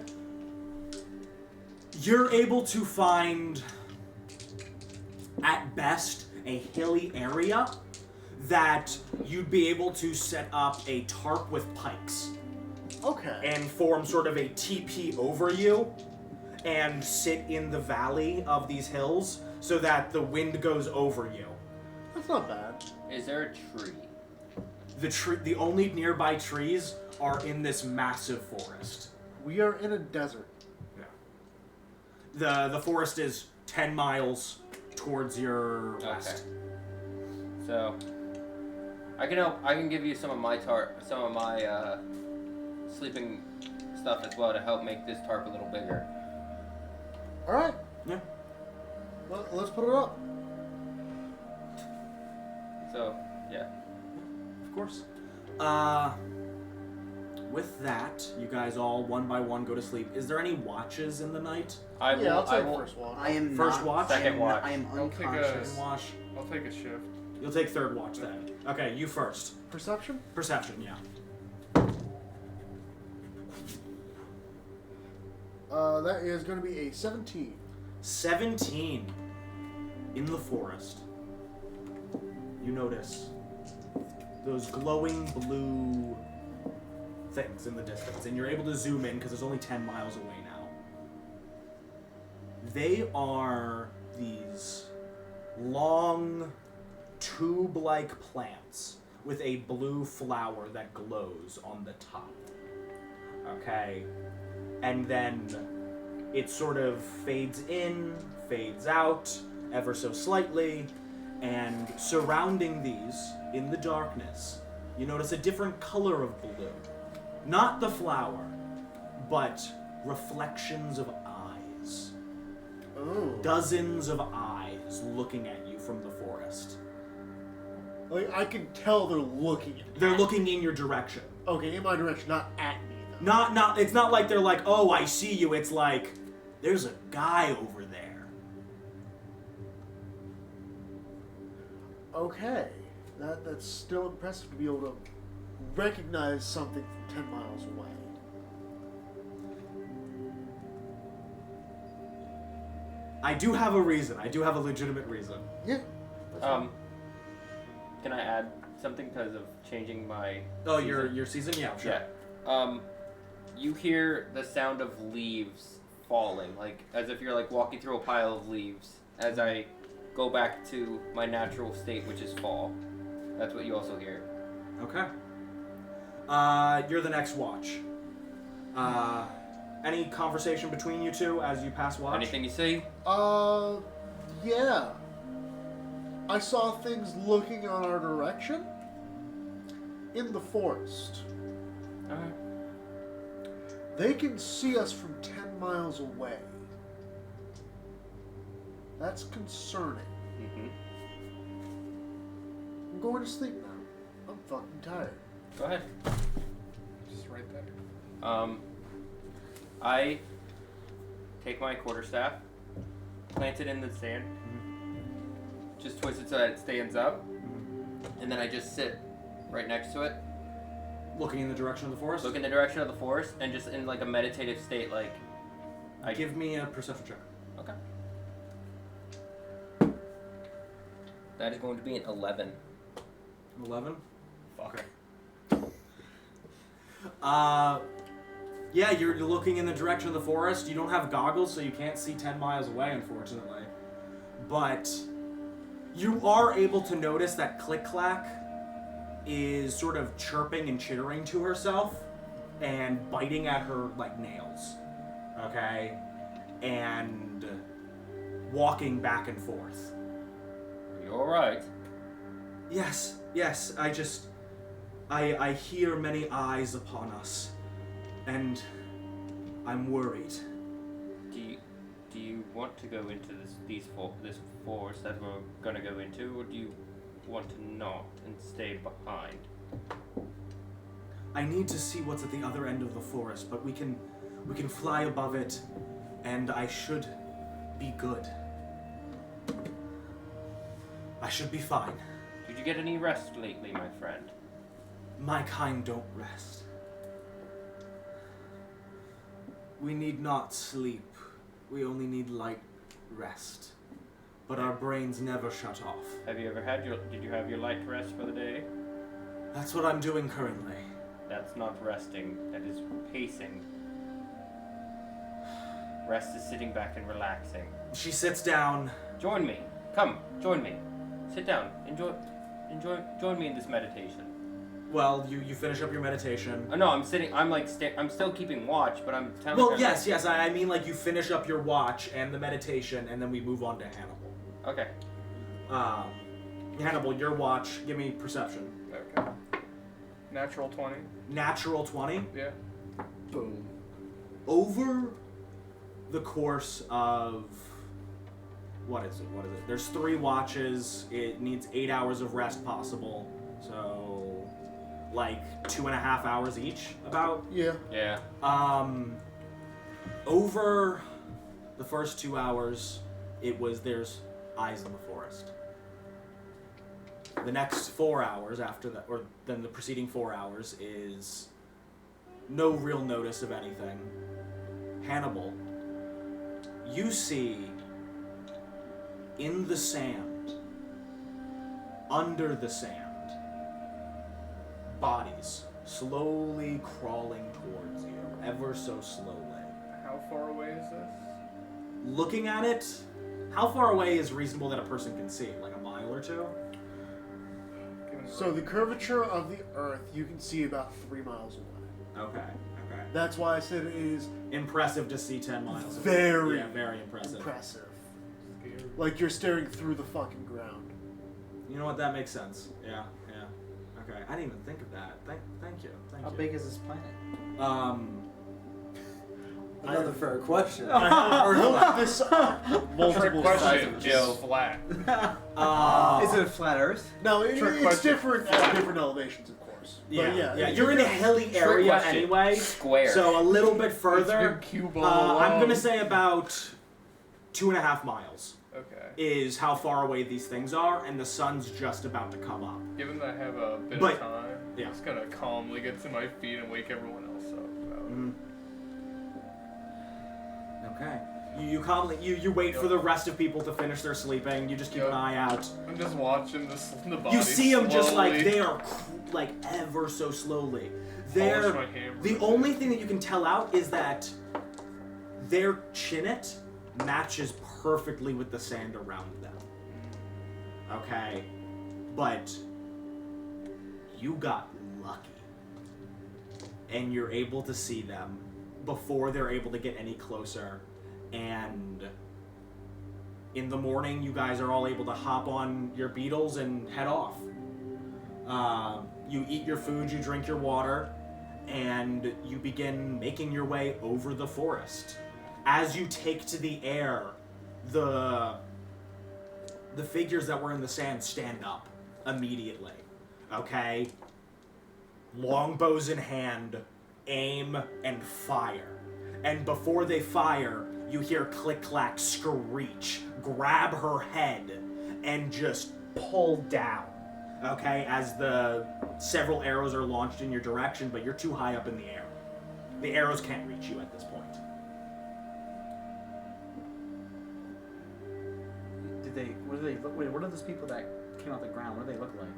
you're able to find, at best, a hilly area that you'd be able to set up a tarp with pikes Okay. and form sort of a teepee over you and sit in the valley of these hills so that the wind goes over you. That's not bad. Is there a tree? The only nearby trees are in this massive forest. We are in a desert. The forest is 10 miles towards your west. So I can help. I can give you some of my sleeping stuff as well to help make this tarp a little bigger. All right. Yeah. Well, let's put it up. So yeah. Of course. With that, you guys all one by one go to sleep. Is there any watches in the night? I Yeah, I'll will. I take will. first watch. I am First not, watch? Second watch. I am I'll take a- unconscious. Wash. I'll take a shift. You'll take third watch then. Okay, you first. Perception? Perception, yeah. That is going to be a 17. 17 in the forest. You notice those glowing blue things in the distance, and you're able to zoom in because it's only 10 miles away now. They are these long, tube-like plants with a blue flower that glows on the top. Okay? And then it sort of fades in, fades out, ever so slightly, and surrounding these, in the darkness, you notice a different color of blue. Not the flower, but reflections of eyes. Oh. Dozens of eyes looking at you from the forest. Like, I can tell they're looking at me. They're looking in your direction. Okay, in my direction, not at me, though. Not, it's not like they're like, oh, I see you. It's like, there's a guy over there. Okay. That's still impressive to be able to recognize something from 10 miles away. I do have a reason. I do have a legitimate reason. Yeah. Can I add something because of changing my? Oh, season? your season? Yeah, sure. Yeah. You hear the sound of leaves falling, like as if you're like walking through a pile of leaves. As I go back to my natural state, which is fall. That's what you also hear. Okay. You're the next watch. Any conversation between you two as you pass watch? Anything you see? Yeah. I saw things looking on our direction in the forest. Alright. They can see us from 10 miles away. That's concerning. Mm-hmm. I'm going to sleep now. I'm fucking tired. Go ahead. Just right there. I take my quarterstaff, plant it in the sand, just twist it so that it stands up, and then I just sit right next to it, Looking in the direction of the forest? look in the direction of the forest, and just in like a meditative state, like Give me a perception check. Okay. That is going to be an 11. 11? Fuck. Yeah, you're looking in the direction of the forest. You don't have goggles, so you can't see 10 miles away, unfortunately. But you are able to notice that Click-Clack is sort of chirping and chittering to herself and biting at her, like, nails. Okay? And walking back and forth. Are you alright? Yes, I hear many eyes upon us, and I'm worried. Do you want to go into this forest that we're gonna go into, or do you want to not and stay behind? I need to see what's at the other end of the forest, but we can fly above it, and I should be good. I should be fine. Did you get any rest lately, my friend? My kind don't rest. We need not sleep. We only need light rest. But our brains never shut off. Have you ever had did you have your light rest for the day? That's what I'm doing currently. That's not resting, that is pacing. Rest is sitting back and relaxing. She sits down. Join me. Come, join me. Sit down. Join me in this meditation. Well, you finish up your meditation. Oh, no, I'm sitting. I'm like I'm still keeping watch, but I'm telling. Well, her, yes. I mean, like, you finish up your watch and the meditation, and then we move on to Hannibal. Okay. Hannibal, your watch. Give me perception. Okay. Natural 20. Natural 20. Yeah. Boom. Over the course of what is it? There's 3 watches. It needs 8 hours of rest possible. So, like 2.5 hours each, about. Yeah. Yeah. Over the first 2 hours, there's eyes in the forest. The next 4 hours after that, or then the preceding 4 hours, is no real notice of anything. Hannibal, you see in the sand, under the sand, bodies slowly crawling towards you, ever so slowly. How far away is this? Looking at it, how far away is reasonable that a person can see? Like a mile or 2? So the curvature of the Earth, you can see about 3 miles away. Okay. That's why I said it is Impressive to see 10 miles. very, very impressive. Like you're staring through the fucking ground. You know what? That makes sense. Yeah. Okay. I didn't even think of that. Thank you. How big is this planet? Another fair question. I looked this up multiple Trick question, times. Joe. Flat. Is it a flat Earth? No, Trick it's question. different at different elevations, of course. But Yeah. You're in a hilly area question. anyway. Square. So a little bit It's further. been cue ball I'm alone. gonna say about 2.5 miles Okay. is how far away these things are, and the sun's just about to come up. Given that I have a bit But- of time, yeah. I'm just gonna calmly get to my feet and wake everyone else up. Okay. You calmly you wait for the rest of people to finish their sleeping. You just keep an eye out. I'm just watching the body. You see them just like slowly they are like ever so slowly. polish my hammer. The only thing that you can tell out is that their chinnet matches perfectly with the sand around them. Okay? But you got lucky. And you're able to see them before they're able to get any closer. And in the morning, you guys are all able to hop on your beetles and head off. You eat your food, you drink your water, and you begin making your way over the forest. As you take to the air, the figures that were in the sand stand up immediately. Okay? Longbows in hand, aim, and fire. And before they fire, you hear Click-Clack screech, grab her head, and just pull down. Okay? As the several arrows are launched in your direction, but you're too high up in the air. The arrows can't reach you at this point. What are those people that came out the ground? What do they look like?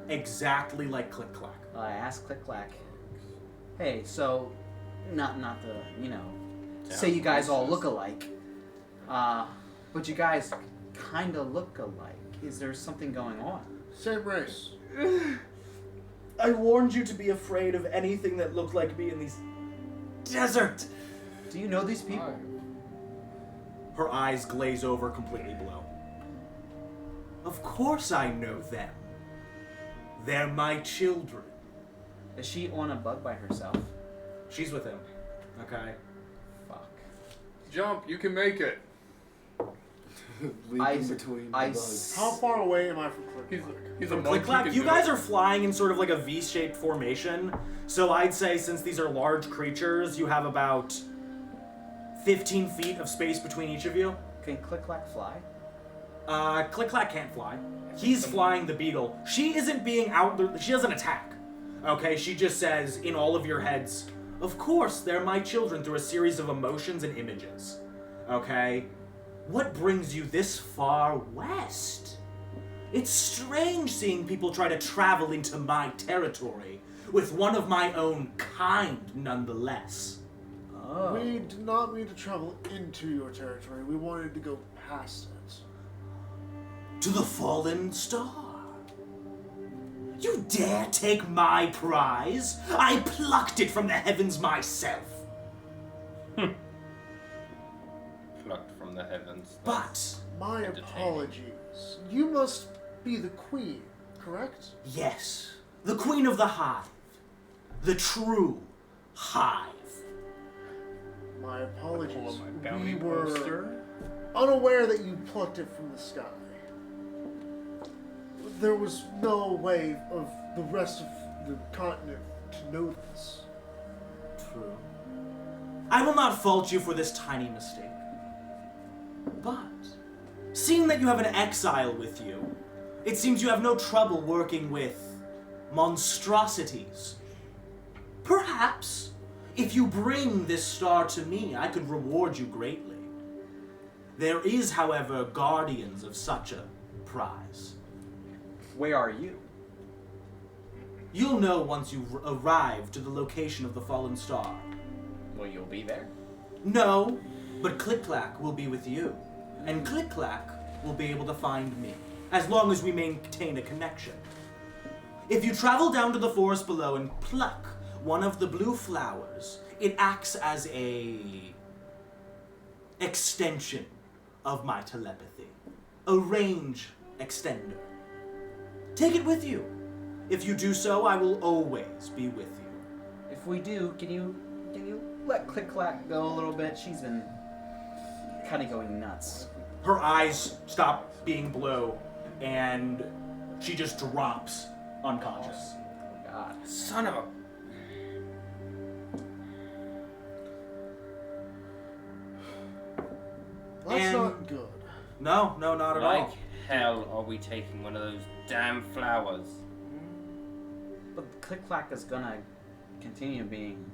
Exactly like Click-Clack. I asked Click-Clack. Hey, so, not the, say you guys all look alike. But you guys kind of look alike. Is there something going on? Same race. I warned you to be afraid of anything that looked like me in these desert. Do you know these people? Her eyes glaze over completely blue. Of course I know them. They're my children. Is she on a bug by herself? She's with him. Okay. Fuck. Jump, you can make it. Leaping between the I bugs. How far away am I from Click? He's a From monkey. Click Clack, can you do guys it. are flying in sort of like a V-shaped formation. So I'd say since these are large creatures, you have about 15 feet of space between each of you. Can Click Clack fly? Click Clack can't fly. He's flying the beetle. She isn't being out there. She doesn't attack. Okay, she just says in all of your heads, of course, they're my children through a series of emotions and images. Okay? What brings you this far west? It's strange seeing people try to travel into my territory, with one of my own kind nonetheless. Oh. We did not mean to travel into your territory. We wanted to go past it. To the fallen star. You dare take my prize? I plucked it from the heavens myself. Plucked from the heavens. But, My Entertaining. apologies. You must be the queen, correct? yes, the queen of the hive. The true hive. My Pull apologies. up my bounty We were poster. unaware that you plucked it from the sky. There was no way of the rest of the continent to know this. True. I will not fault you for this tiny mistake. But, seeing that you have an exile with you, it seems you have no trouble working with monstrosities. Perhaps, if you bring this star to me, I could reward you greatly. There is, however, guardians of such a prize. Where are you? You'll know once you arrive to the location of the fallen star. Well, you'll be there. No, but Click Clack will be with you, and Click Clack will be able to find me, as long as we maintain a connection. If you travel down to the forest below and pluck one of the blue flowers, it acts as a extension of my telepathy, a range extender. Take it with you. If you do so, I will always be with you. If we do, can you let Click Clack go a little bit? She's been kind of going nuts. Her eyes stop being blue, and she just drops unconscious. Oh God. Son of a. That's And- not good. No, not at Like all. hell are we taking one of those damn flowers? But Click Clack is gonna continue being.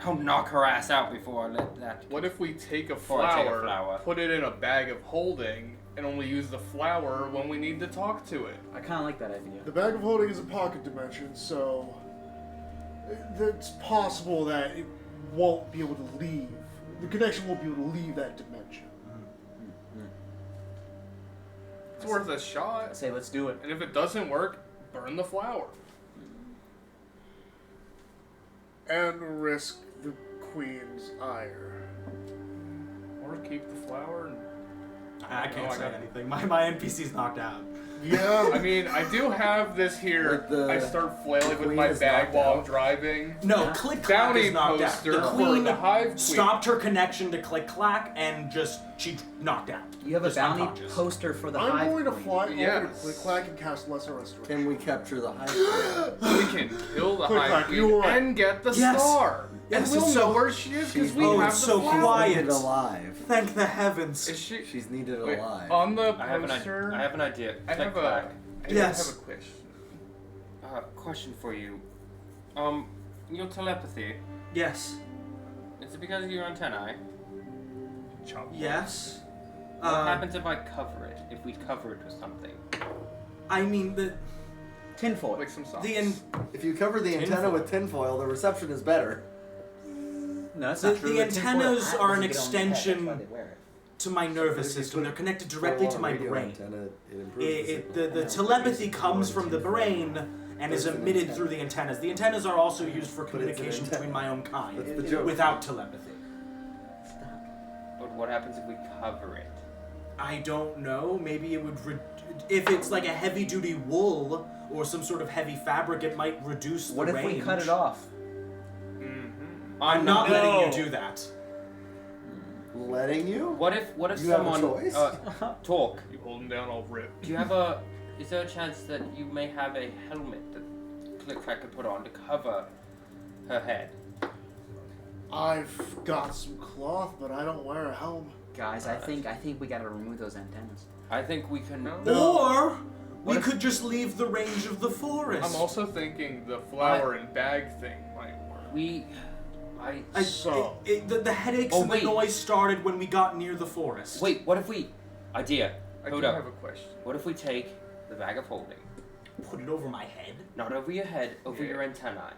I'll knock her ass out before I let that. What if we take a Before I take a flower, flower. put it in a bag of holding, and only use the flower when we need to talk to it? I kind of like that idea. The bag of holding is a pocket dimension, so it's possible that it won't be able to leave. The connection won't be able to leave that dimension. It's worth a shot. I say let's do it. And if it doesn't work, burn the flower. And risk the queen's ire. Or keep the flower and... I can't No, I say got- anything. My NPC's knocked out. Yeah. I mean, I do have this here. Like the I start flailing with queen my is bag knocked while I'm out? driving. No, Yeah. Click Clack Bounty is knocked out. poster The for queen the Hive Queen. stopped her connection to Click Clack and she knocked out. You have a Just bounty unconscious. poster for the I'm Hive going to Queen. fly over to Yes. Click Clack and cast Lesser Restoration. Can we capture the hive? We can kill the Quick, Hive Clack, Queen you were right. and get the Yes. star. Yes, and we'll it's know so- where she is because she's- we oh, have it's the so flower. quiet. Needed alive. Thank the heavens. Is she? She's needed Wait, alive. on the I have an poster. I have an idea. I Click have Clack. a. Yes. I have a question. Question for you. Your telepathy. Yes. Is it because of your antennae? Chop. Yes. What happens if I cover it? If we cover it with something? I mean, Tinfoil. Like some socks. If you cover the antenna Tinfoil. with tinfoil, the reception is better. No, that's The- not true. the tinfoil antennas hat are an doesn't get on the head, that's extension why they wear it. to my nervous If you system. put They're connected directly Foil to on my radio brain. Antenna, it improves The signal. telepathy comes from the brain and is There's an emitted antenna. through the antennas. The antennas are also used for But it's an communication antenna. between my own kind, That's the joke. without telepathy. But what happens if we cover it? I don't know. Maybe it would. If it's like a heavy-duty wool or some sort of heavy fabric, it might reduce the What if range. we cut it off? Mm-hmm. I'm not No. letting you do that. letting you? What if You have a someone choice? talk? You hold him down, I'll rip. Do you have is there a chance that you may have a helmet that Click-Clack could put on to cover her head? I've got some cloth, but I don't wear a helmet. Guys, I think we gotta remove those antennas. I think we can. Or we What if- could just leave the range of the forest. I'm also thinking the flower and bag thing might work. So- The headaches Oh, and wait. the noise started when we got near the forest. Wait, what if we. Idea. I Hold do up. have a question. What if we take the bag of holding, Put it over my head. not over your head, over Yeah. your antennae?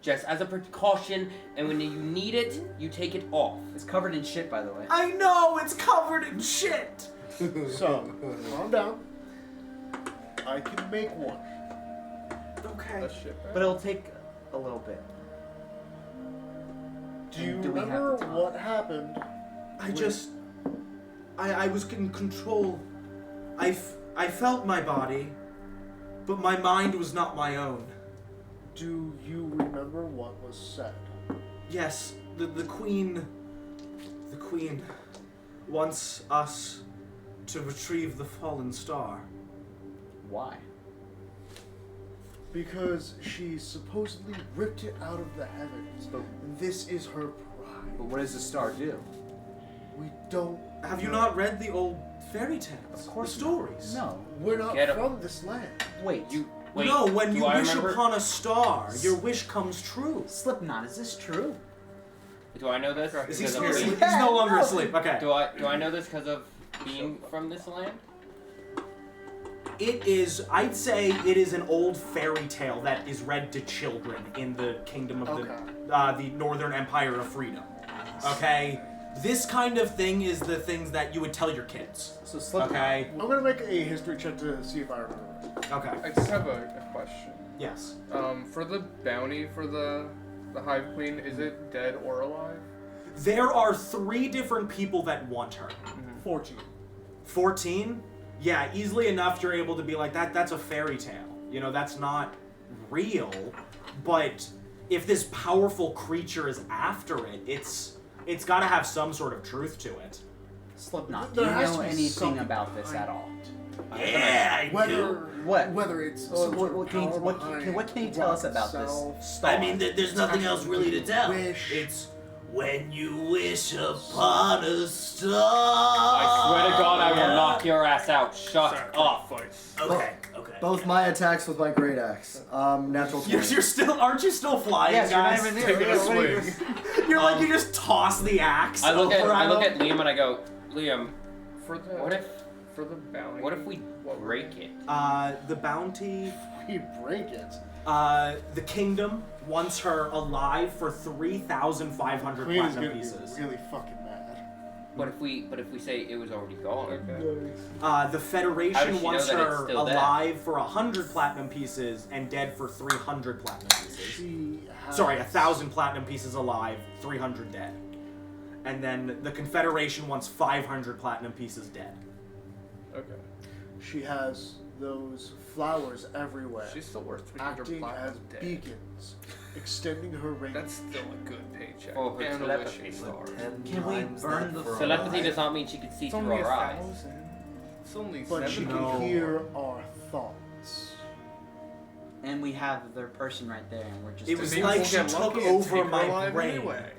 Just as a precaution, and when you need it, you take it off. It's covered in shit, by the way. I know, it's covered in shit. So, calm down. I can make one. Okay. That shit back. But it'll take a little bit. Do you Do we have remember the time? what happened? I was in control. I felt my body, but my mind was not my own. Do you remember what was said? Yes, the queen wants us to retrieve the fallen star. Why? Because she supposedly ripped it out of the heavens. And this is her pride. But what does the star do? We don't. Have you know. not read the old fairy tales? Of course the stories. No. We're not Get 'em. from this land. Wait. Wait, no, when do you I wish remember, upon a star, your wish comes true. Slipknot, is this true? Do I know this? Is he because still of asleep? being- He's no longer asleep. Okay. Do I know this because of being from this land? It is, I'd say it is an old fairy tale that is read to children in the kingdom of the Northern Empire of Freedom. Okay? This kind of thing is the things that you would tell your kids. So Slipknot. Okay? I'm gonna make a history check to see if I remember. Okay. I just have a question. Yes. For the bounty for the Hive Queen, is it dead or alive? There are 3 different people that want her. 14. 14? Yeah, easily enough you're able to be like, that's a fairy tale. You know, that's not real. But if this powerful creature is after it, it's got to have some sort of truth to it. Slipknot, do There you has know to be anything something about this behind at all? Yeah, I Whether What? Whether it's Oh, some sort of power behind what can you tell us rock about itself. this star? I mean, there's nothing else really to tell. Wish. It's when you wish upon a star. I swear to God, I will knock your ass out. Shut up. Sacrifice. Okay. Both my attacks with my great axe. Natural 20. Aren't you still flying, yes, you're not guys? even there. Taking a What are you swing. doing? You're like, you just toss the axe. I look over at Liam and I go, Liam, For the bounty. what if we break it? The bounty, We break it. the kingdom wants her alive for 3,500 Queen is platinum gonna pieces. be really fucking mad. What if we say it was already gone? Okay. The How does Federation she wants know that it's her still there? alive for 100 platinum pieces and dead for 300 platinum pieces. She has... Sorry, 1,000 platinum pieces alive, 300 dead. And then the Confederation wants 500 platinum pieces dead. Okay. She has those flowers everywhere, She's still worth 300 acting as platinum dead. beacons, extending her range. That's still a good paycheck. For her and a telepathy. wishing star. Can we burn the Telepathy does not mean she can see It's through only our eyes. 1,000. It's only But she 7. No. can hear our thoughts. And we have their person right there, and we're just. It was Maybe like we'll she get took lucky and over take her my alive brain. Anyway.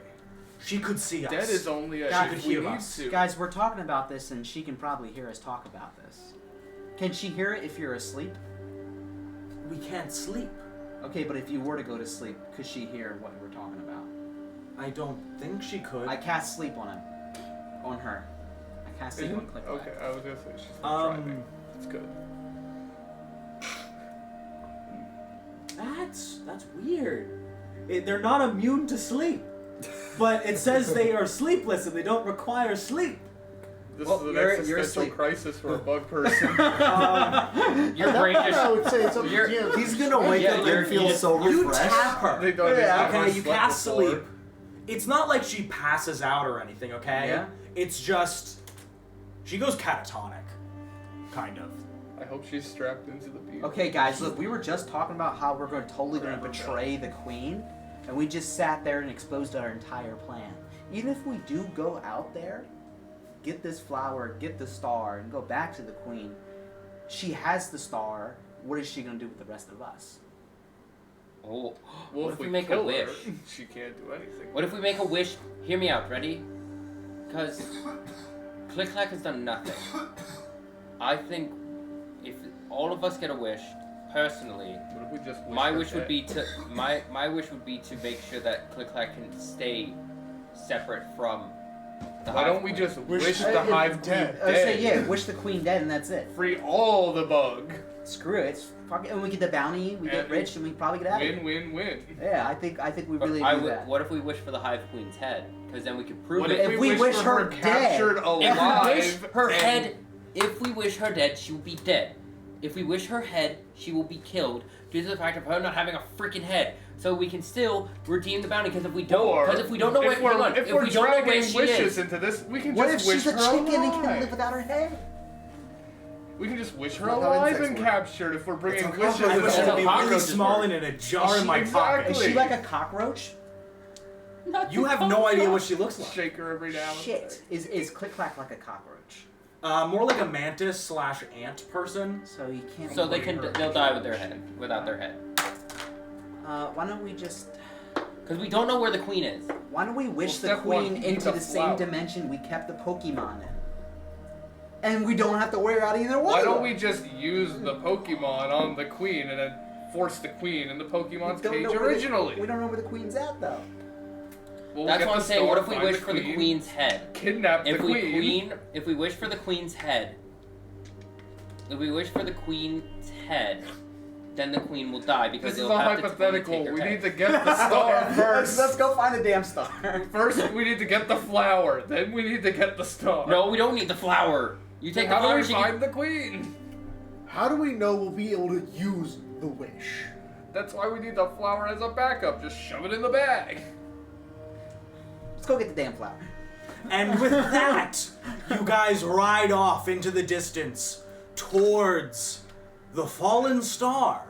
She could see us. Dead is only a God, if could we hear need us. to. Guys, we're talking about this, and she can probably hear us talk about this. Can she hear it if you're asleep? We can't sleep. Okay, but if you were to go to sleep, could she hear what we're talking about? I don't think she could. I cast sleep on him. On her. I cast sleep on Click. Okay, I was gonna say she's not driving. It's good. That's weird. They're not immune to sleep. But it says they are sleepless and they don't require sleep. This Well, is an you're existential asleep. crisis for a bug person. Your brain I just. would say it's up to You're- you. He's gonna wake Yeah, up you're- and feel you- so You refreshed. tap her. They don't even Yeah, have okay, us you slept cast before. sleep. It's not like she passes out or anything, okay? Yeah. It's just she goes catatonic. Kind of. I hope she's strapped into the vehicle. Okay, guys, look, we were just talking about how we're totally going to betray the queen, and we just sat there and exposed our entire plan. even if we do go out there, get this flower, get the star, and go back to the queen, she has the star. What is she gonna do with the rest of us? Oh, Well, what if if we make a kill wish? her, she can't do anything. What if we make a wish? Hear me out, ready? Because Click Clack has done nothing. I think if all of us get a wish, personally, What if we just wish my her wish would dead? be to my wish would be to make sure that Click Clack can stay separate from the Why Hive don't we Queen. just wish the Hive Queen dead. I would say, dead? yeah, wish the queen dead, and that's it. Free all the bug. Screw it. It's fucking, and we get the bounty, we get And rich, and we probably get out of it. Win. Yeah, I think we But really do that. what if we wish for the Hive Queen's head? Because then we could prove What it. if we wish for her her captured dead? alive? If we wish her dead, she will be dead. If we wish her head, she will be killed due to the fact of her not having a freaking head. So we can still redeem the bounty. Because if we don't, know where, if we're hang on, if we're we don't know where dragging she wishes is, into this, we can What if just wish she's a her chicken and alive. can live without her head? We can just wish her That's how alive insects and work. captured if we're bringing That's how wishes. I cockroaches wish into it the would be cockroaches really small work. and in a jar in she- my pocket. Is she like a cockroach? You have no idea what she looks like. Shake her every now and Shit. Is Click Clack like a cockroach? More like a mantis/ant person. So you can't. so worry her. they'll die with their head, without their head. Why don't we just? Because we don't know where the queen is. Why don't we wish Well, the step one, queen eat into the the same flower. dimension we kept the Pokemon in? And we don't have to worry about either one. Why of don't them. we just use the Pokemon on the queen and then force the queen in the Pokemon's We don't cage know where originally? we don't know where the queen's at though. We'll That's get what I'm the saying. What star, if we find wish for the queen, queen's head? Kidnap the If we wish for the queen's head, then the queen will die because This is it'll a have to hypothetical. take her We head. need to get the star first. Let's go find the damn star. First, we need to get the flower. Then we need to get the star. No, we don't need the flower. You take How the do flower. we She find the queen? How do we know we'll be able to use the wish? That's why we need the flower as a backup. Just shove it in the bag. Let's go get the damn flower. And with that, you guys ride off into the distance towards the fallen star.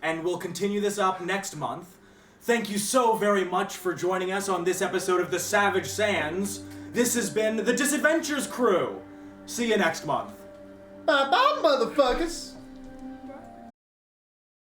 And we'll continue this up next month. Thank you so very much for joining us on this episode of The Savage Sands. This has been the Disadventures Crew. See you next month. Bye bye, motherfuckers!